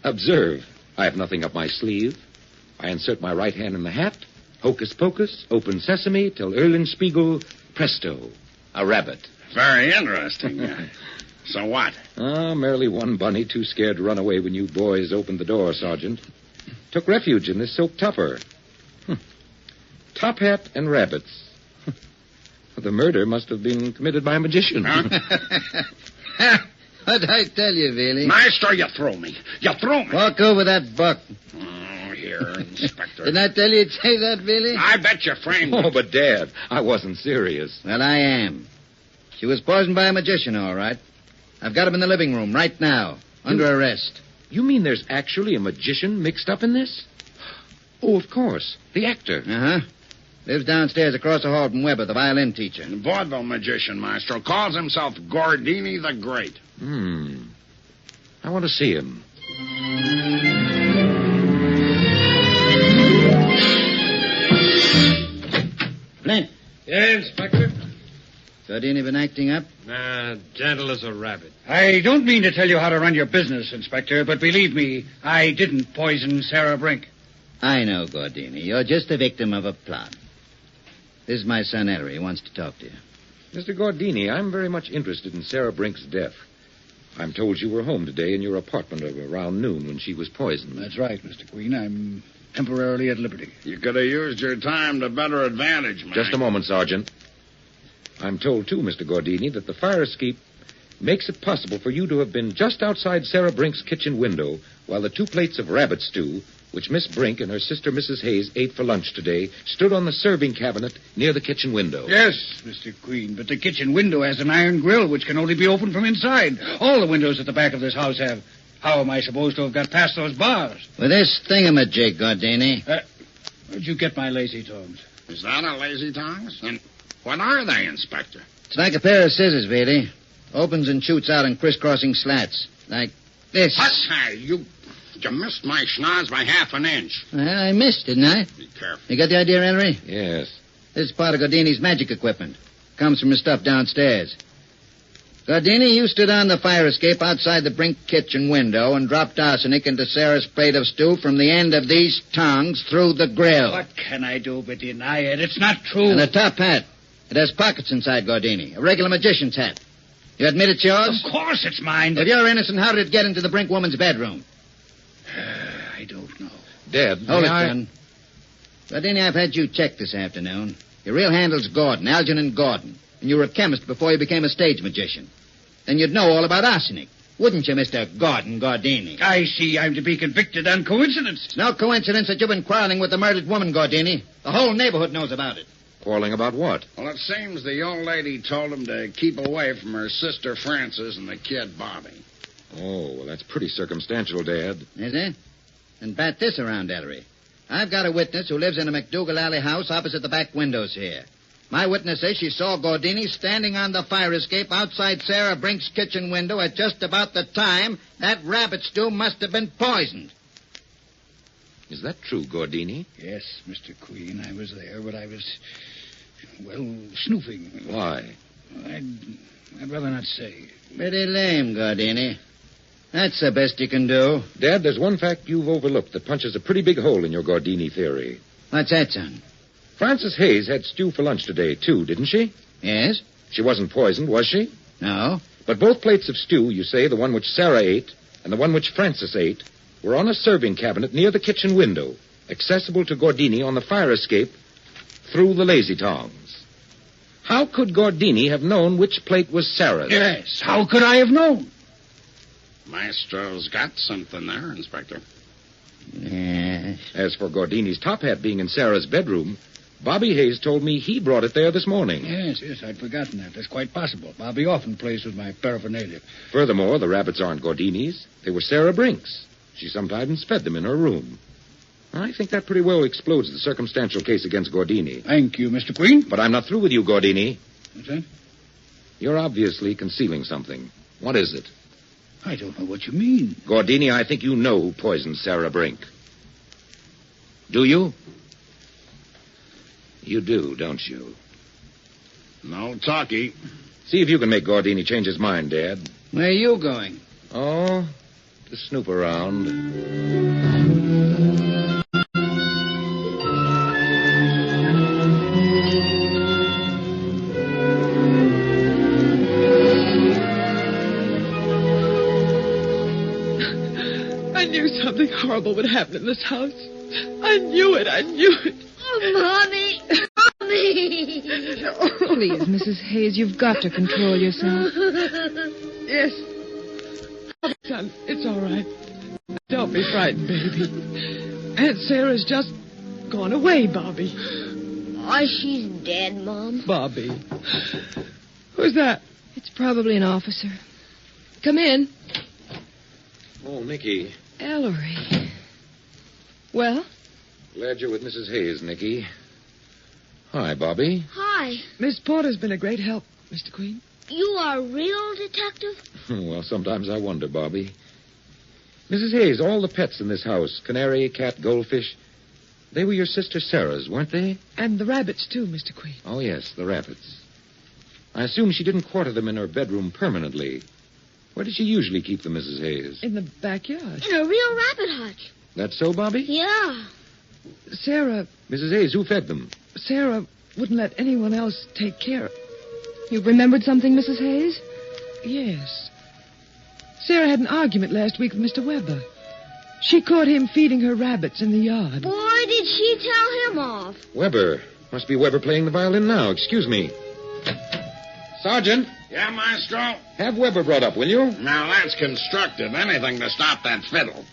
Observe, I have nothing up my sleeve. I insert my right hand in the hat. Hocus pocus, open sesame, till Erlenspiegel, presto, a rabbit. Very interesting. So what? Merely one bunny too scared to run away when you boys opened the door, Sergeant. Took refuge in this silk tupper. Top hat and rabbits. The murder must have been committed by a magician. What'd I tell you, Veely? Maestro, you threw me. You threw me. Walk over that buck. Oh, here, Inspector. Didn't I tell you you'd say that, Veely? I bet you framed me. Oh, but, Dad, I wasn't serious. Well, I am. She was poisoned by a magician, all right. I've got him in the living room right now, under arrest. You mean there's actually a magician mixed up in this? Oh, of course. The actor. Uh-huh. Lives downstairs across the hall from Weber, the violin teacher. The vaudeville magician, Maestro, calls himself Gordini the Great. I want to see him. Flint. Yeah, Inspector? Gordini been acting up? Nah, gentle as a rabbit. I don't mean to tell you how to run your business, Inspector, but believe me, I didn't poison Sarah Brink. I know, Gordini. You're just a victim of a plot. This is my son, Ellery. He wants to talk to you. Mr. Gordini, I'm very much interested in Sarah Brink's death. I'm told you were home today in your apartment around noon when she was poisoned. That's right, Mr. Queen. I'm temporarily at liberty. You could have used your time to better advantage, man. Just a moment, Sergeant. I'm told, too, Mr. Gordini, that the fire escape makes it possible for you to have been just outside Sarah Brink's kitchen window while the 2 plates of rabbit stew, which Miss Brink and her sister Mrs. Hayes ate for lunch today, stood on the serving cabinet near the kitchen window. Yes, Mr. Queen, but the kitchen window has an iron grill which can only be opened from inside. All the windows at the back of this house have. How am I supposed to have got past those bars? With this thingamajig, Gordini. Where'd you get my lazy tongs? Is that a lazy tongs? And what are they, Inspector? It's like a pair of scissors, Vady. Opens and shoots out in crisscrossing slats. Like this. Hussy, you missed my schnoz by half an inch. Well, I missed, didn't I? Be careful. You got the idea, Ellery? Yes. This is part of Gordini's magic equipment. Comes from his stuff downstairs. Gordini, you stood on the fire escape outside the Brink kitchen window and dropped arsenic into Sarah's plate of stew from the end of these tongs through the grill. What can I do but deny it? It's not true. And the top hat. It has pockets inside, Gordini. A regular magician's hat. You admit it's yours? Of course it's mine. If you're innocent, how did it get into the Brink woman's bedroom? I don't know. Dad, Hold it, son. Gordini, I've had you checked this afternoon. Your real handle's Gordon, Algernon Gordon. And you were a chemist before you became a stage magician. Then you'd know all about arsenic. Wouldn't you, Mr. Gordon Gordini? I see I'm to be convicted on coincidence. It's no coincidence that you've been quarreling with the murdered woman, Gordini. The whole neighborhood knows about it. Quarreling about what? Well, it seems the old lady told him to keep away from her sister Frances and the kid Bobby. Oh, well, that's pretty circumstantial, Dad. Is it? And bat this around, Ellery. I've got a witness who lives in a McDougal Alley house opposite the back windows here. My witness says she saw Gordini standing on the fire escape outside Sarah Brink's kitchen window at just about the time that rabbit stew must have been poisoned. Is that true, Gordini? Yes, Mr. Queen, I was there, but I was, snooping. Why? I'd rather not say. Pretty lame, Gordini. That's the best you can do. Dad, there's one fact you've overlooked that punches a pretty big hole in your Gordini theory. What's that, son? Frances Hayes had stew for lunch today, too, didn't she? Yes. She wasn't poisoned, was she? No. But both plates of stew, you say, the one which Sarah ate and the one which Frances ate, were on a serving cabinet near the kitchen window, accessible to Gordini on the fire escape through the lazy tongs. How could Gordini have known which plate was Sarah's? Yes, how could I have known? Maestro's got something there, Inspector. Yes. As for Gordini's top hat being in Sarah's bedroom, Bobby Hayes told me he brought it there this morning. Yes, I'd forgotten that. That's quite possible. Bobby often plays with my paraphernalia. Furthermore, the rabbits aren't Gordini's. They were Sarah Brink's. She sometimes fed them in her room. I think that pretty well explodes the circumstantial case against Gordini. Thank you, Mr. Queen. But I'm not through with you, Gordini. What's that? You're obviously concealing something. What is it? I don't know what you mean. Gordini, I think you know who poisoned Sarah Brink. Do you? You do, don't you? No talkie. See if you can make Gordini change his mind, Dad. Where are you going? Oh, to snoop around. I knew something horrible would happen in this house. I knew it. Oh, Mommy. Mommy. Please, Mrs. Hayes, you've got to control yourself. Yes. Son, it's all right. Don't be frightened, baby. Aunt Sarah's just gone away, Bobby. Oh, she's dead, Mom. Bobby. Who's that? It's probably an officer. Come in. Oh, Nikki. Ellery. Well? Glad you're with Mrs. Hayes, Nikki. Hi, Bobby. Hi. Miss Porter's been a great help, Mr. Queen. You are a real detective? Well, sometimes I wonder, Bobby. Mrs. Hayes, all the pets in this house, canary, cat, goldfish, they were your sister Sarah's, weren't they? And the rabbits, too, Mr. Queen. Oh, yes, the rabbits. I assume she didn't quarter them in her bedroom permanently. Where did she usually keep them, Mrs. Hayes? In the backyard. In a real rabbit hutch. That's so, Bobby? Yeah. Sarah... Mrs. Hayes, who fed them? Sarah wouldn't let anyone else take care of... You remembered something, Mrs. Hayes? Yes. Sarah had an argument last week with Mr. Weber. She caught him feeding her rabbits in the yard. Boy, did she tell him off. Weber. Must be Weber playing the violin now. Excuse me. Sergeant. Yeah, Maestro? Have Weber brought up, will you? Now, that's constructive. Anything to stop that fiddle.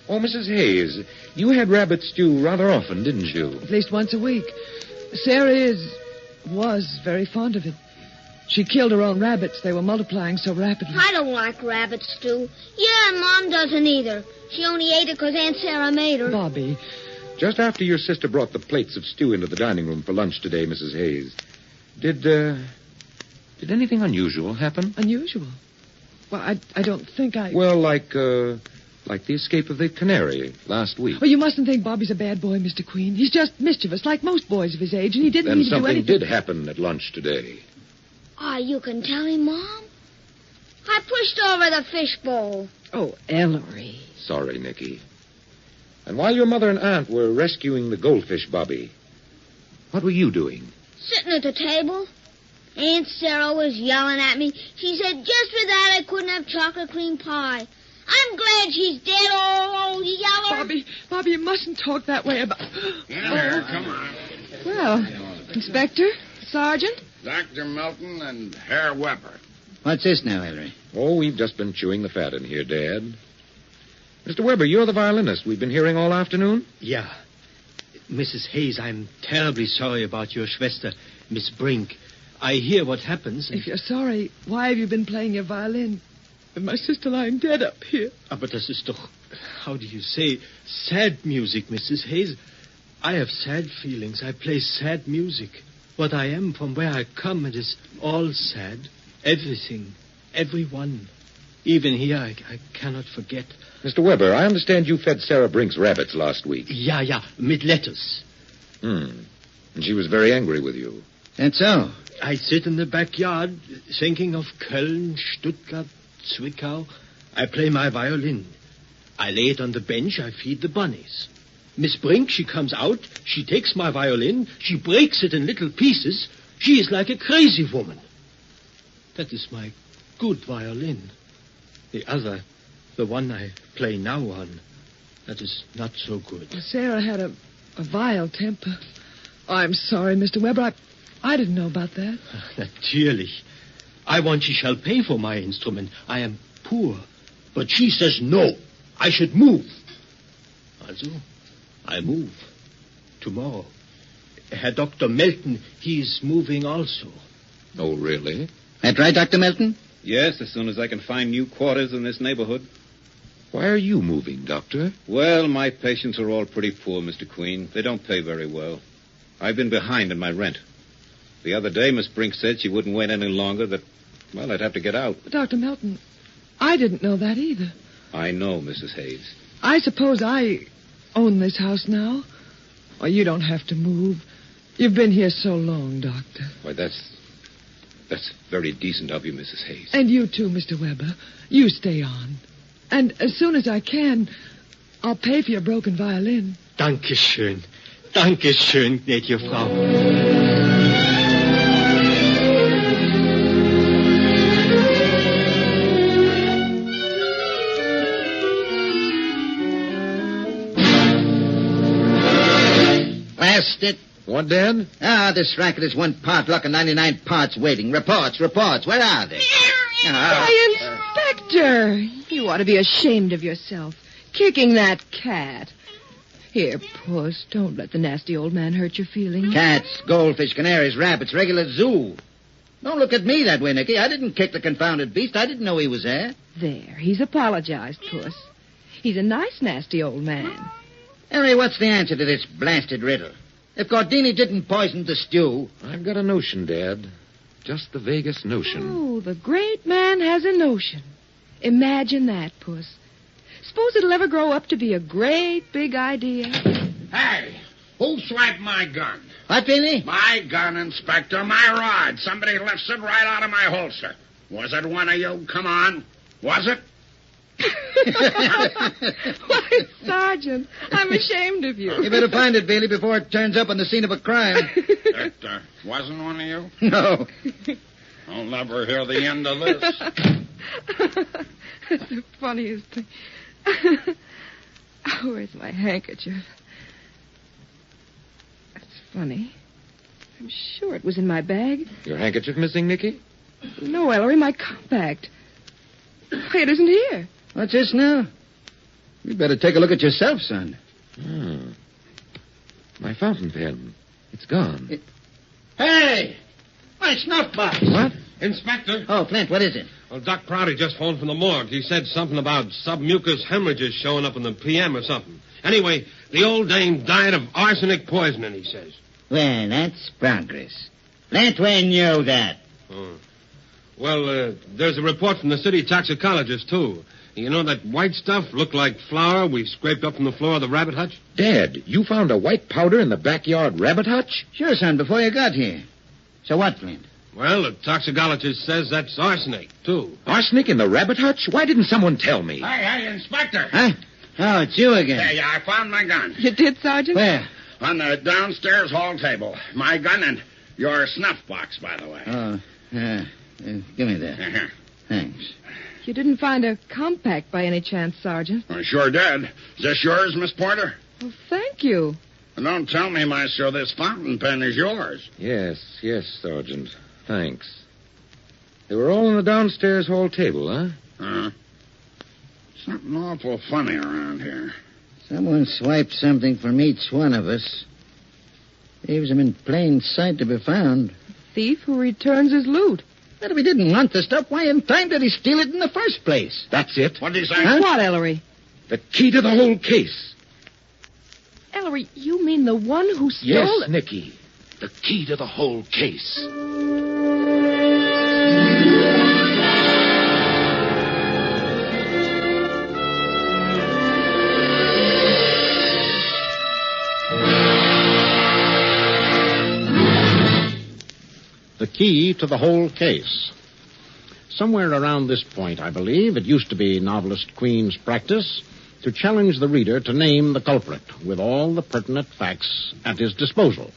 Oh, Mrs. Hayes, you had rabbit stew rather often, didn't you? At least once a week. Sarah was very fond of it. She killed her own rabbits. They were multiplying so rapidly. I don't like rabbit stew. Yeah, and Mom doesn't either. She only ate it because Aunt Sarah made her. Bobby. Just after your sister brought the plates of stew into the dining room for lunch today, Mrs. Hayes, did anything unusual happen? Unusual? Well, I don't think I... Well, like the escape of the canary last week. Oh, you mustn't think Bobby's a bad boy, Mr. Queen. He's just mischievous, like most boys of his age, and he didn't mean to do anything. Then something did happen at lunch today. You can tell him, Mom. I pushed over the fishbowl. Oh, Ellery. Sorry, Nikki. And while your mother and aunt were rescuing the goldfish, Bobby, what were you doing? Sitting at the table. Aunt Sarah was yelling at me. She said just for that I couldn't have chocolate cream pie. I'm glad she's dead, old yeller. Bobby, you mustn't talk that way about... Here, come on. Well, Inspector, Sergeant. Dr. Melton and Herr Weber. What's this now, Ellery? Oh, we've just been chewing the fat in here, Dad. Mr. Weber, you're the violinist we've been hearing all afternoon? Yeah. Mrs. Hayes, I'm terribly sorry about your Schwester, Miss Brink. I hear what happens. If you're sorry, why have you been playing your violin? With my sister lying dead up here. Aber das ist doch, how do you say, sad music, Mrs. Hayes. I have sad feelings. I play sad music. What I am, from where I come, it is all sad. Everything. Everyone. Even here, I cannot forget. Mr. Weber, I understand you fed Sarah Brink's rabbits last week. Yeah, mit lettuce. And she was very angry with you. That's so. I sit in the backyard, thinking of Köln, Stuttgart, Zwickau. I play my violin. I lay it on the bench, I feed the bunnies. Miss Brink, she comes out, she takes my violin, she breaks it in little pieces. She is like a crazy woman. That is my good violin. The other, the one I play now on, that is not so good. Sarah had a vile temper. I'm sorry, Mr. Weber. I didn't know about that. Natürlich. I want she shall pay for my instrument. I am poor. But she says no. I should move. Also, I move. Tomorrow. Herr Dr. Melton, he is moving also. Oh, really? That right, Dr. Melton? Yes, as soon as I can find new quarters in this neighborhood. Why are you moving, Doctor? Well, my patients are all pretty poor, Mr. Queen. They don't pay very well. I've been behind in my rent. The other day, Miss Brink said she wouldn't wait any longer, that, well, I'd have to get out. But Dr. Melton, I didn't know that either. I know, Mrs. Hayes. I suppose I own this house now? Well, you don't have to move. You've been here so long, Doctor. Why, that's very decent of you, Mrs. Hayes. And you too, Mr. Weber. You stay on. And as soon as I can, I'll pay for your broken violin. Dankeschön. Dankeschön, gnädige Frau. Blast it. What, Dad? This racket is 1 part luck and 99 parts waiting. Reports. Where are they? Why, Inspector, you ought to be ashamed of yourself. Kicking that cat. Here, puss, don't let the nasty old man hurt your feelings. Cats, goldfish, canaries, rabbits, regular zoo. Don't look at me that way, Nicky. I didn't kick the confounded beast. I didn't know he was there. There, he's apologized, Puss. He's a nice, nasty old man. Harry, what's the answer to this blasted riddle? If Gordini didn't poison the stew... I've got a notion, Dad. Just the vaguest notion. Oh, the great man has a notion. Imagine that, Puss. Suppose it'll ever grow up to be a great big idea. Hey, who swiped my gun? What, Billy? My gun, Inspector, my rod. Somebody lifts it right out of my holster. Was it one of you? Come on. Was it? Why, Sergeant, I'm ashamed of you. You better find it, Bailey, before it turns up on the scene of a crime. It wasn't one of you? No. I'll never hear the end of this. That's the funniest thing. Oh, where's my handkerchief? That's funny. I'm sure it was in my bag. Your handkerchief missing, Nicky? No, Ellery, my compact. Why, it isn't here. What's this now? You'd better take a look at yourself, son. My fountain pen. It's gone. Hey! My snuff box. What? Inspector. Oh, Flint, what is it? Well, Doc Prouty just phoned from the morgue. He said something about submucous hemorrhages showing up in the PM or something. Anyway, the old dame died of arsenic poisoning, he says. Well, that's progress. Flint, when knew that? Well, there's a report from the city toxicologist, too. You know that white stuff looked like flour we scraped up from the floor of the rabbit hutch? Dad, you found a white powder in the backyard rabbit hutch? Sure, son, before you got here. So what, Flint? Well, the toxicologist says that's arsenic, too. Arsenic in the rabbit hutch? Why didn't someone tell me? Hey, Inspector. Huh? Oh, it's you again. Yeah, I found my gun. You did, Sergeant? Where? On the downstairs hall table. My gun and your snuff box, by the way. Oh, give me that. Uh-huh. Thanks. You didn't find a compact by any chance, Sergeant? I sure did. Is this yours, Miss Porter? Well, thank you. And don't tell me, Maestro, this fountain pen is yours. Yes, Sergeant. Thanks. They were all on the downstairs hall table, huh? Something awful funny around here. Someone swiped something from each one of us. Leaves them in plain sight to be found. Thief who returns his loot. But if he didn't want the stuff, why in time did he steal it in the first place? That's it. What did he say? Huh? What, Ellery? The key to the whole case. Ellery, you mean the one who stole Yes, it? Nicky. The key to the whole case. The key to the whole case. Somewhere around this point, I believe, it used to be novelist Queen's practice to challenge the reader to name the culprit with all the pertinent facts at his disposal.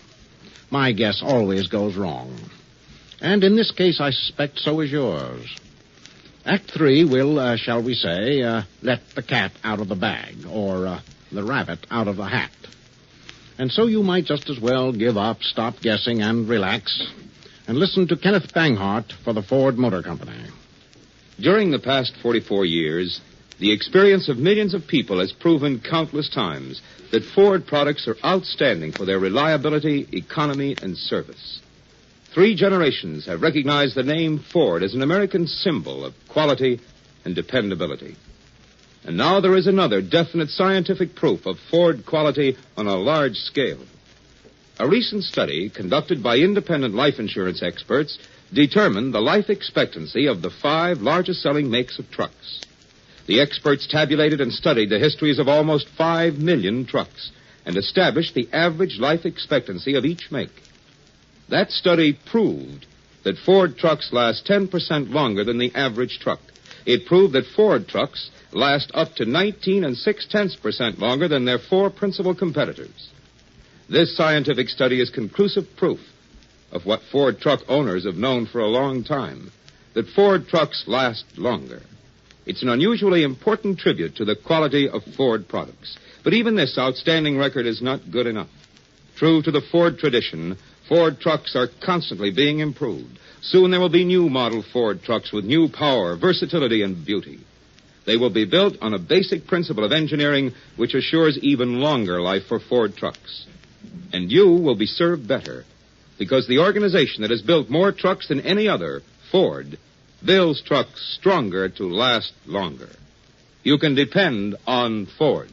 My guess always goes wrong. And in this case, I suspect so is yours. Act 3 will, shall we say, let the cat out of the bag, or the rabbit out of the hat. And so you might just as well give up, stop guessing, and relax, and listen to Kenneth Banghart for the Ford Motor Company. During the past 44 years, the experience of millions of people has proven countless times that Ford products are outstanding for their reliability, economy, and service. 3 generations have recognized the name Ford as an American symbol of quality and dependability. And now there is another definite scientific proof of Ford quality on a large scale. A recent study conducted by independent life insurance experts determined the life expectancy of the 5 largest selling makes of trucks. The experts tabulated and studied the histories of almost 5 million trucks and established the average life expectancy of each make. That study proved that Ford trucks last 10% longer than the average truck. It proved that Ford trucks last up to 19 6/10% longer than their 4 principal competitors. This scientific study is conclusive proof of what Ford truck owners have known for a long time, that Ford trucks last longer. It's an unusually important tribute to the quality of Ford products. But even this outstanding record is not good enough. True to the Ford tradition, Ford trucks are constantly being improved. Soon there will be new model Ford trucks with new power, versatility, and beauty. They will be built on a basic principle of engineering which assures even longer life for Ford trucks. And you will be served better. because the organization that has built more trucks than any other, Ford, builds trucks stronger to last longer. You can depend on Ford.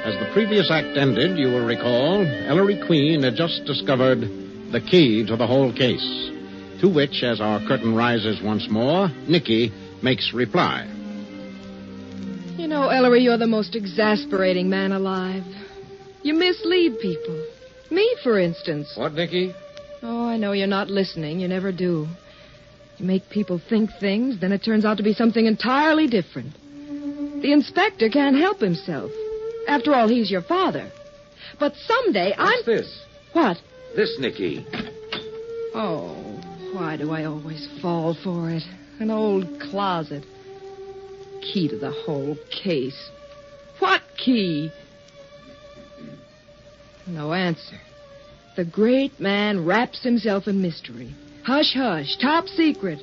As the previous act ended, you will recall, Ellery Queen had just discovered the key to the whole case, to which, as our curtain rises once more, Nikki makes reply. You know, Ellery, you're the most exasperating man alive. You mislead people. Me, for instance. What, Nikki? Oh, I know you're not listening. You never do. You make people think things, then it turns out to be something entirely different. The inspector can't help himself. After all, he's your father. But someday What's this? What? This, Nikki. Oh, why do I always fall for it? An old closet. Key to the whole case. What key? No answer. The great man wraps himself in mystery. Hush, hush. Top secret.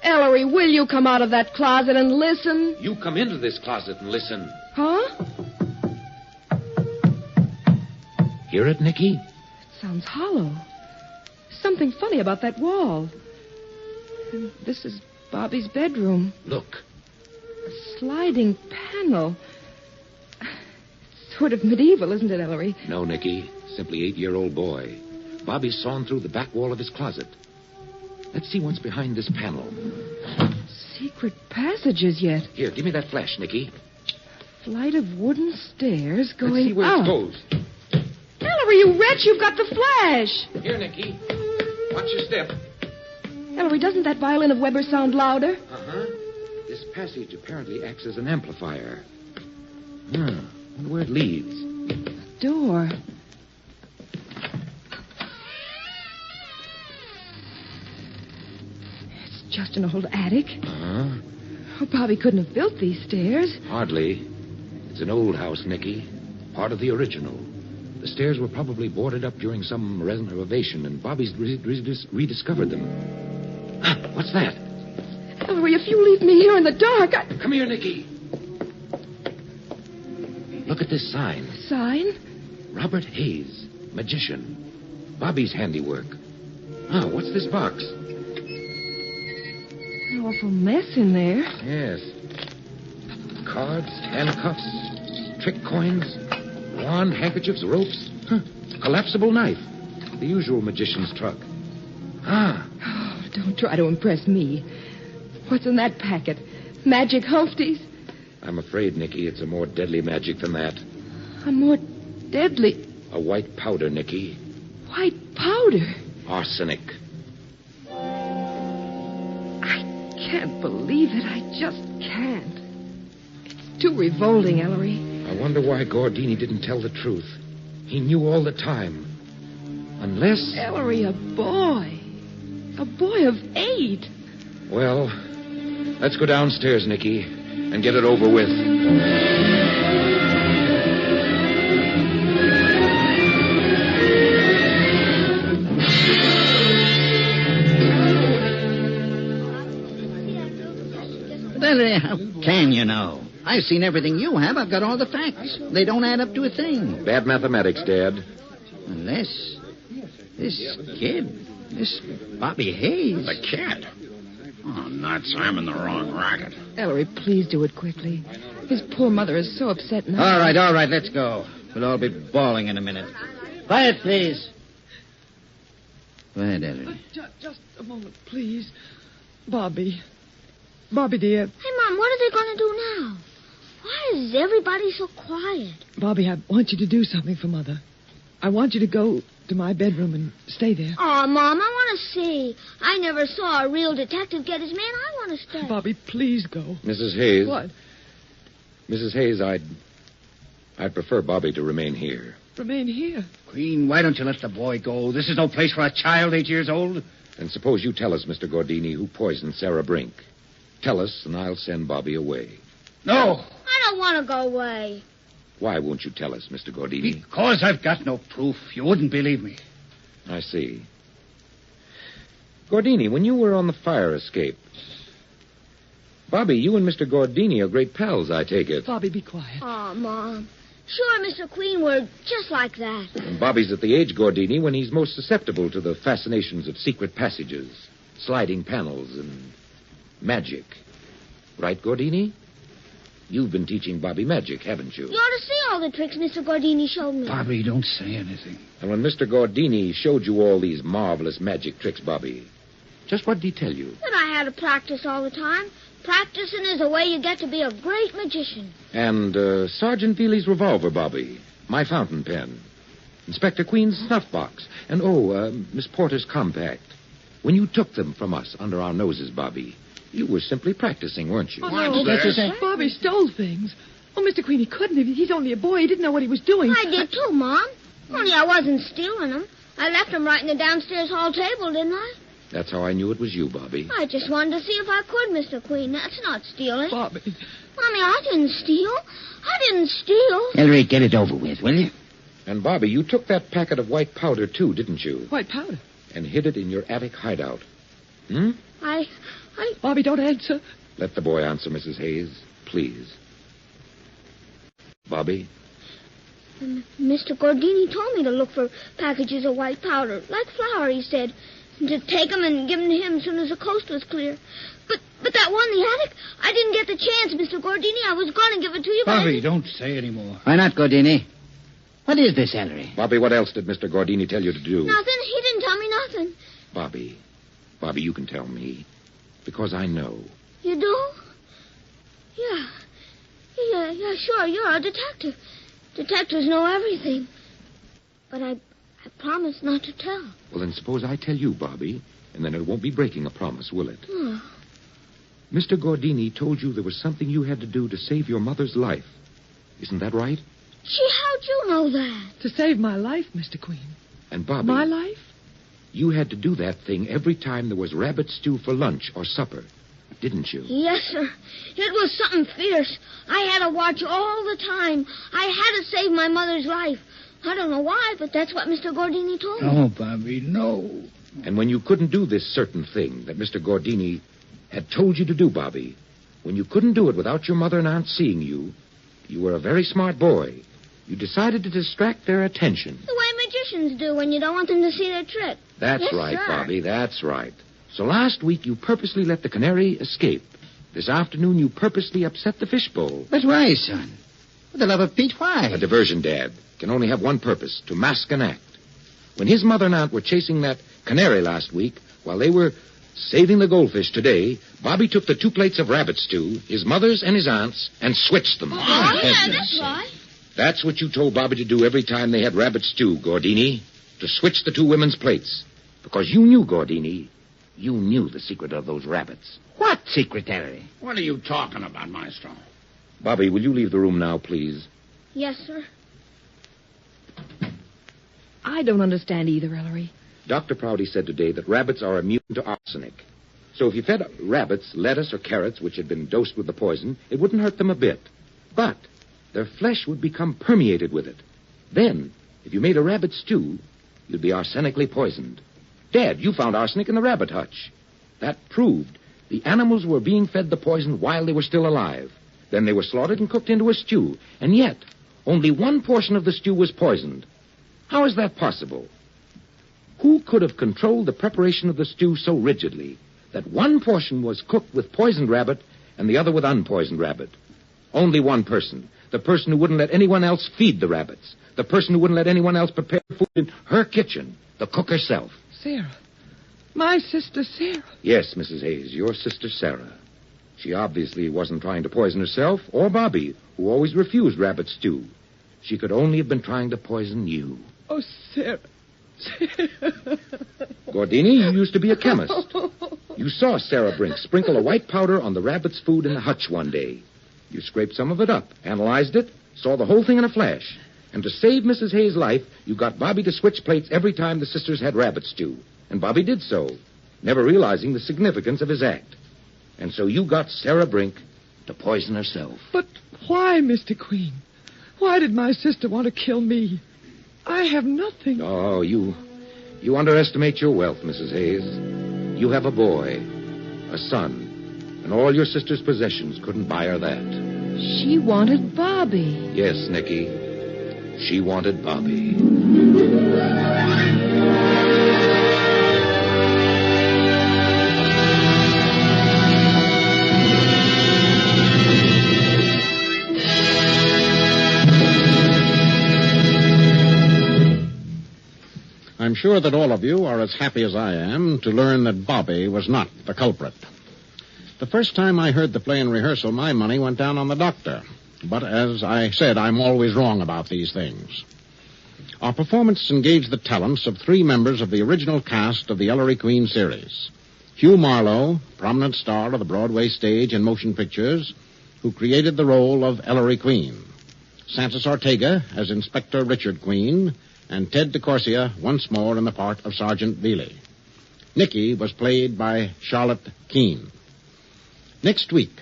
Ellery, will you come out of that closet and listen? You come into this closet and listen. Huh? Hear it, Nikki? It sounds hollow. Something funny about that wall. And this is Bobby's bedroom. Look. A sliding panel. Sort of medieval, isn't it, Ellery? No, Nikki. Simply 8-year-old boy. Bobby's sawn through the back wall of his closet. Let's see what's behind this panel. Secret passages yet. Here, give me that flash, Nikki. Flight of wooden stairs going Let's see where up. it goes. Ellery, you wretch, you've got the flash. Here, Nikki. Watch your step. Ellery, doesn't that violin of Weber's sound louder? Uh-huh. This passage apparently acts as an amplifier. Wonder where it leads. A door. It's just an old attic. Uh-huh. Oh, Bobby couldn't have built these stairs. Hardly. It's an old house, Nikki. Part of the original. The stairs were probably boarded up during some renovation, and Bobby's rediscovered them. Ah, what's that? Ellery, if you leave me here in the dark, Come here, Nikki. Look at this sign. Sign? Robert Hayes, magician. Bobby's handiwork. Ah, what's this box? An awful mess in there. Yes. Cards, handcuffs, trick coins, wand, handkerchiefs, ropes. Collapsible knife. The usual magician's truck. Ah. Oh, don't try to impress me. What's in that packet? Magic Humpties? I'm afraid, Nikki, it's a more deadly magic than that. A more deadly... A white powder, Nikki. White powder? Arsenic. I can't believe it. I just can't. It's too revolting, Ellery. I wonder why Gordini didn't tell the truth. He knew all the time. Unless... Ellery, a boy. A boy of 8. Well, let's go downstairs, Nikki, and get it over with. Then how can you know? I've seen everything you have. I've got all the facts. They don't add up to a thing. Bad mathematics, Dad. Unless this kid, this Bobby Hayes. The kid? Oh, nuts. I'm in the wrong racket. Ellery, please do it quickly. His poor mother is so upset now. All right, let's go. We'll all be bawling in a minute. Quiet, please. Go ahead, Ellery. Just a moment, please. Bobby, dear. Hey, Mom, what are they going to do now? Why is everybody so quiet? Bobby, I want you to do something for Mother. I want you to go to my bedroom and stay there. Oh, Mom, I want to see. I never saw a real detective get his man. I want to stay. Bobby, please go. Mrs. Hayes. What? Mrs. Hayes, I'd prefer Bobby to remain here. Remain here? Queen, why don't you let the boy go? This is no place for a child 8 years old. And suppose you tell us, Mr. Gordini, who poisoned Sarah Brink. Tell us, and I'll send Bobby away. No. I don't want to go away. Why won't you tell us, Mr. Gordini? Because I've got no proof. You wouldn't believe me. I see. Gordini, when you were on the fire escape... Bobby, you and Mr. Gordini are great pals, I take it. Bobby, be quiet. Oh, Mom. Sure, Mr. Queen, we're just like that. And Bobby's at the age, Gordini, when he's most susceptible to the fascinations of secret passages, sliding panels, and magic. Right, Gordini? You've been teaching Bobby magic, haven't you? You ought to see all the tricks Mr. Gordini showed me. Bobby, don't say anything. And when Mr. Gordini showed you all these marvelous magic tricks, Bobby, just what did he tell you? That I had to practice all the time. Practicing is the way you get to be a great magician. And Sergeant Veely's revolver, Bobby, my fountain pen, Inspector Queen's snuff box, and, Miss Porter's compact. When you took them from us under our noses, Bobby, you were simply practicing, weren't you? Oh, no. Bobby stole things. Oh, Mr. Queen, he couldn't have. He's only a boy. He didn't know what he was doing. I did too, Mom. Only I wasn't stealing them. I left them right in the downstairs hall table, didn't I? That's how I knew it was you, Bobby. I just wanted to see if I could, Mr. Queen. That's not stealing. Bobby. Mommy, I didn't steal. I didn't steal. Ellery, get it over with, will you? And, Bobby, you took that packet of white powder, too, didn't you? White powder? And hid it in your attic hideout. Bobby, don't answer. Let the boy answer, Mrs. Hayes, please. Bobby? Mr. Gordini told me to look for packages of white powder, like flour, he said, and to take them and give them to him as soon as the coast was clear. But that one in the attic, I didn't get the chance, Mr. Gordini. I was going to give it to you, but Bobby, don't say any more. Why not, Gordini? What is this, Ellery? Bobby, what else did Mr. Gordini tell you to do? Nothing. He didn't tell me nothing. Bobby, you can tell me. Because I know. You do? Yeah, sure. You're a detective. Detectives know everything. But I promise not to tell. Well, then suppose I tell you, Bobby, and then it won't be breaking a promise, will it? Oh. Mr. Gordini told you there was something you had to do to save your mother's life. Isn't that right? Gee, how'd you know that? To save my life, Mr. Queen. And, Bobby... My life? You had to do that thing every time there was rabbit stew for lunch or supper, didn't you? Yes, sir. It was something fierce. I had to watch all the time. I had to save my mother's life. I don't know why, but that's what Mr. Gordini told me. No, Bobby, no. And when you couldn't do this certain thing that Mr. Gordini had told you to do, Bobby, when you couldn't do it without your mother and aunt seeing you, you were a very smart boy. You decided to distract their attention. The way magicians do when you don't want them to see their trick. That's yes, right, sir. Bobby, that's right. So last week you purposely let the canary escape. This afternoon you purposely upset the fishbowl. But why, son? For the love of Pete, why? A diversion, Dad, can only have one purpose, to mask an act. When his mother and aunt were chasing that canary last week, while they were saving the goldfish today, Bobby took the 2 plates of rabbit stew, his mother's and his aunt's, and switched them. Oh, yeah, that's right. That's what you told Bobby to do every time they had rabbit stew, Gordini. To switch the 2 women's plates. Because you knew, Gordini, you knew the secret of those rabbits. What secret, Ellery? What are you talking about, Maestro? Bobby, will you leave the room now, please? Yes, sir. I don't understand either, Ellery. Dr. Prouty said today that rabbits are immune to arsenic. So if you fed rabbits lettuce or carrots which had been dosed with the poison, it wouldn't hurt them a bit. But their flesh would become permeated with it. Then, if you made a rabbit stew, you'd be arsenically poisoned. Dad, you found arsenic in the rabbit hutch. That proved the animals were being fed the poison while they were still alive. Then they were slaughtered and cooked into a stew. And yet, only one portion of the stew was poisoned. How is that possible? Who could have controlled the preparation of the stew so rigidly that one portion was cooked with poisoned rabbit and the other with unpoisoned rabbit? Only one person. The person who wouldn't let anyone else feed the rabbits. The person who wouldn't let anyone else prepare food in her kitchen. The cook herself. Sarah. My sister Sarah. Yes, Mrs. Hayes, your sister Sarah. She obviously wasn't trying to poison herself or Bobby, who always refused rabbit stew. She could only have been trying to poison you. Oh, Sarah. Gordini, you used to be a chemist. You saw Sarah Brink sprinkle a white powder on the rabbit's food in the hutch one day. You scraped some of it up, analyzed it, saw the whole thing in a flash. And to save Mrs. Hayes' life, you got Bobby to switch plates every time the sisters had rabbit stew. And Bobby did so, never realizing the significance of his act. And so you got Sarah Brink to poison herself. But why, Mr. Queen? Why did my sister want to kill me? I have nothing. Oh, you underestimate your wealth, Mrs. Hayes. You have a boy, a son, and all your sister's possessions couldn't buy her that. She wanted Bobby. Yes, Nicky. She wanted Bobby. I'm sure that all of you are as happy as I am to learn that Bobby was not the culprit. The first time I heard the play in rehearsal, my money went down on the doctor. But as I said, I'm always wrong about these things. Our performance engaged the talents of 3 members of the original cast of the Ellery Queen series. Hugh Marlowe, prominent star of the Broadway stage and motion pictures, who created the role of Ellery Queen. Santos Ortega as Inspector Richard Queen, and Ted DeCorsia once more in the part of Sergeant Bealey. Nikki was played by Charlotte Keene. Next week,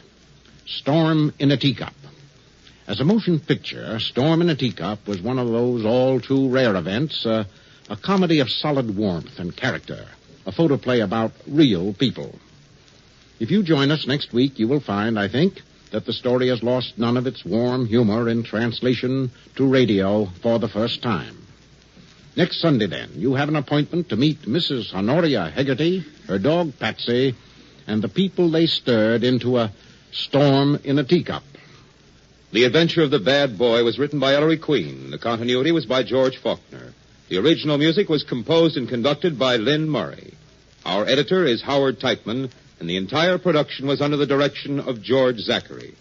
Storm in a Teacup. As a motion picture, Storm in a Teacup was one of those all too rare events, a comedy of solid warmth and character, a photoplay about real people. If you join us next week, you will find, I think, that the story has lost none of its warm humor in translation to radio for the first time. Next Sunday, then, you have an appointment to meet Mrs. Honoria Hegarty, her dog Patsy, and the people they stirred into a storm in a teacup. The Adventure of the Bad Boy was written by Ellery Queen. The continuity was by George Faulkner. The original music was composed and conducted by Lynn Murray. Our editor is Howard Teichman, and the entire production was under the direction of George Zachary.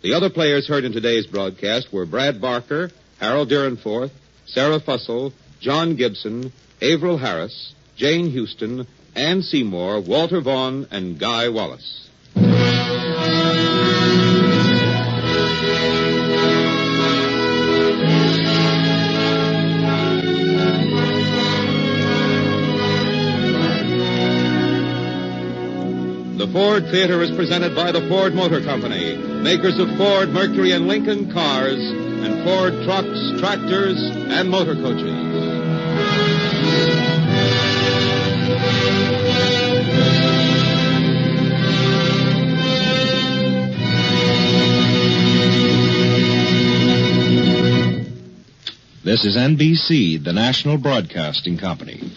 The other players heard in today's broadcast were Brad Barker, Harold Deerenforth, Sarah Fussell, John Gibson, Averill Harris, Jane Houston, Ann Seymour, Walter Vaughn, and Guy Wallace. The Ford Theater is presented by the Ford Motor Company, makers of Ford, Mercury, and Lincoln cars, and Ford trucks, tractors, and motor coaches. This is NBC, the National Broadcasting Company.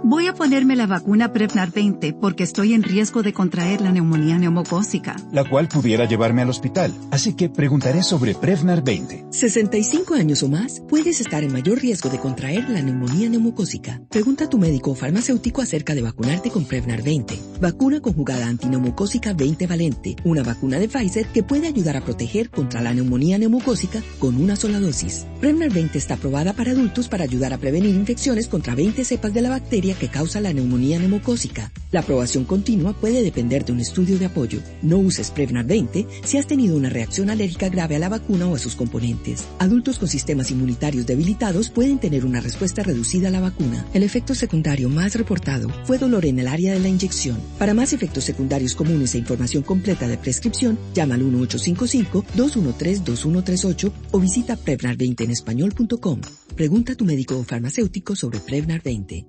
Voy a ponerme la vacuna Prevnar 20 porque estoy en riesgo de contraer la neumonía neumocócica, la cual pudiera llevarme al hospital. Así que preguntaré sobre Prevnar 20. 65 años o más, puedes estar en mayor riesgo de contraer la neumonía neumocócica. Pregunta a tu médico o farmacéutico acerca de vacunarte con Prevnar 20. Vacuna conjugada antineumocócica 20 valente. Una vacuna de Pfizer que puede ayudar a proteger contra la neumonía neumocócica con una sola dosis. Prevnar 20 está aprobada para adultos para ayudar a prevenir infecciones contra 20 cepas de la bacteria que causa la neumonía neumocócica. La aprobación continua puede depender de un estudio de apoyo. No uses Prevnar 20 si has tenido una reacción alérgica grave a la vacuna o a sus componentes. Adultos con sistemas inmunitarios debilitados pueden tener una respuesta reducida a la vacuna. El efecto secundario más reportado fue dolor en el área de la inyección. Para más efectos secundarios comunes e información completa de prescripción, llama al 1-855-213-2138 o visita Prevnar20enespañol.com. Pregunta a tu médico o farmacéutico sobre Prevnar 20.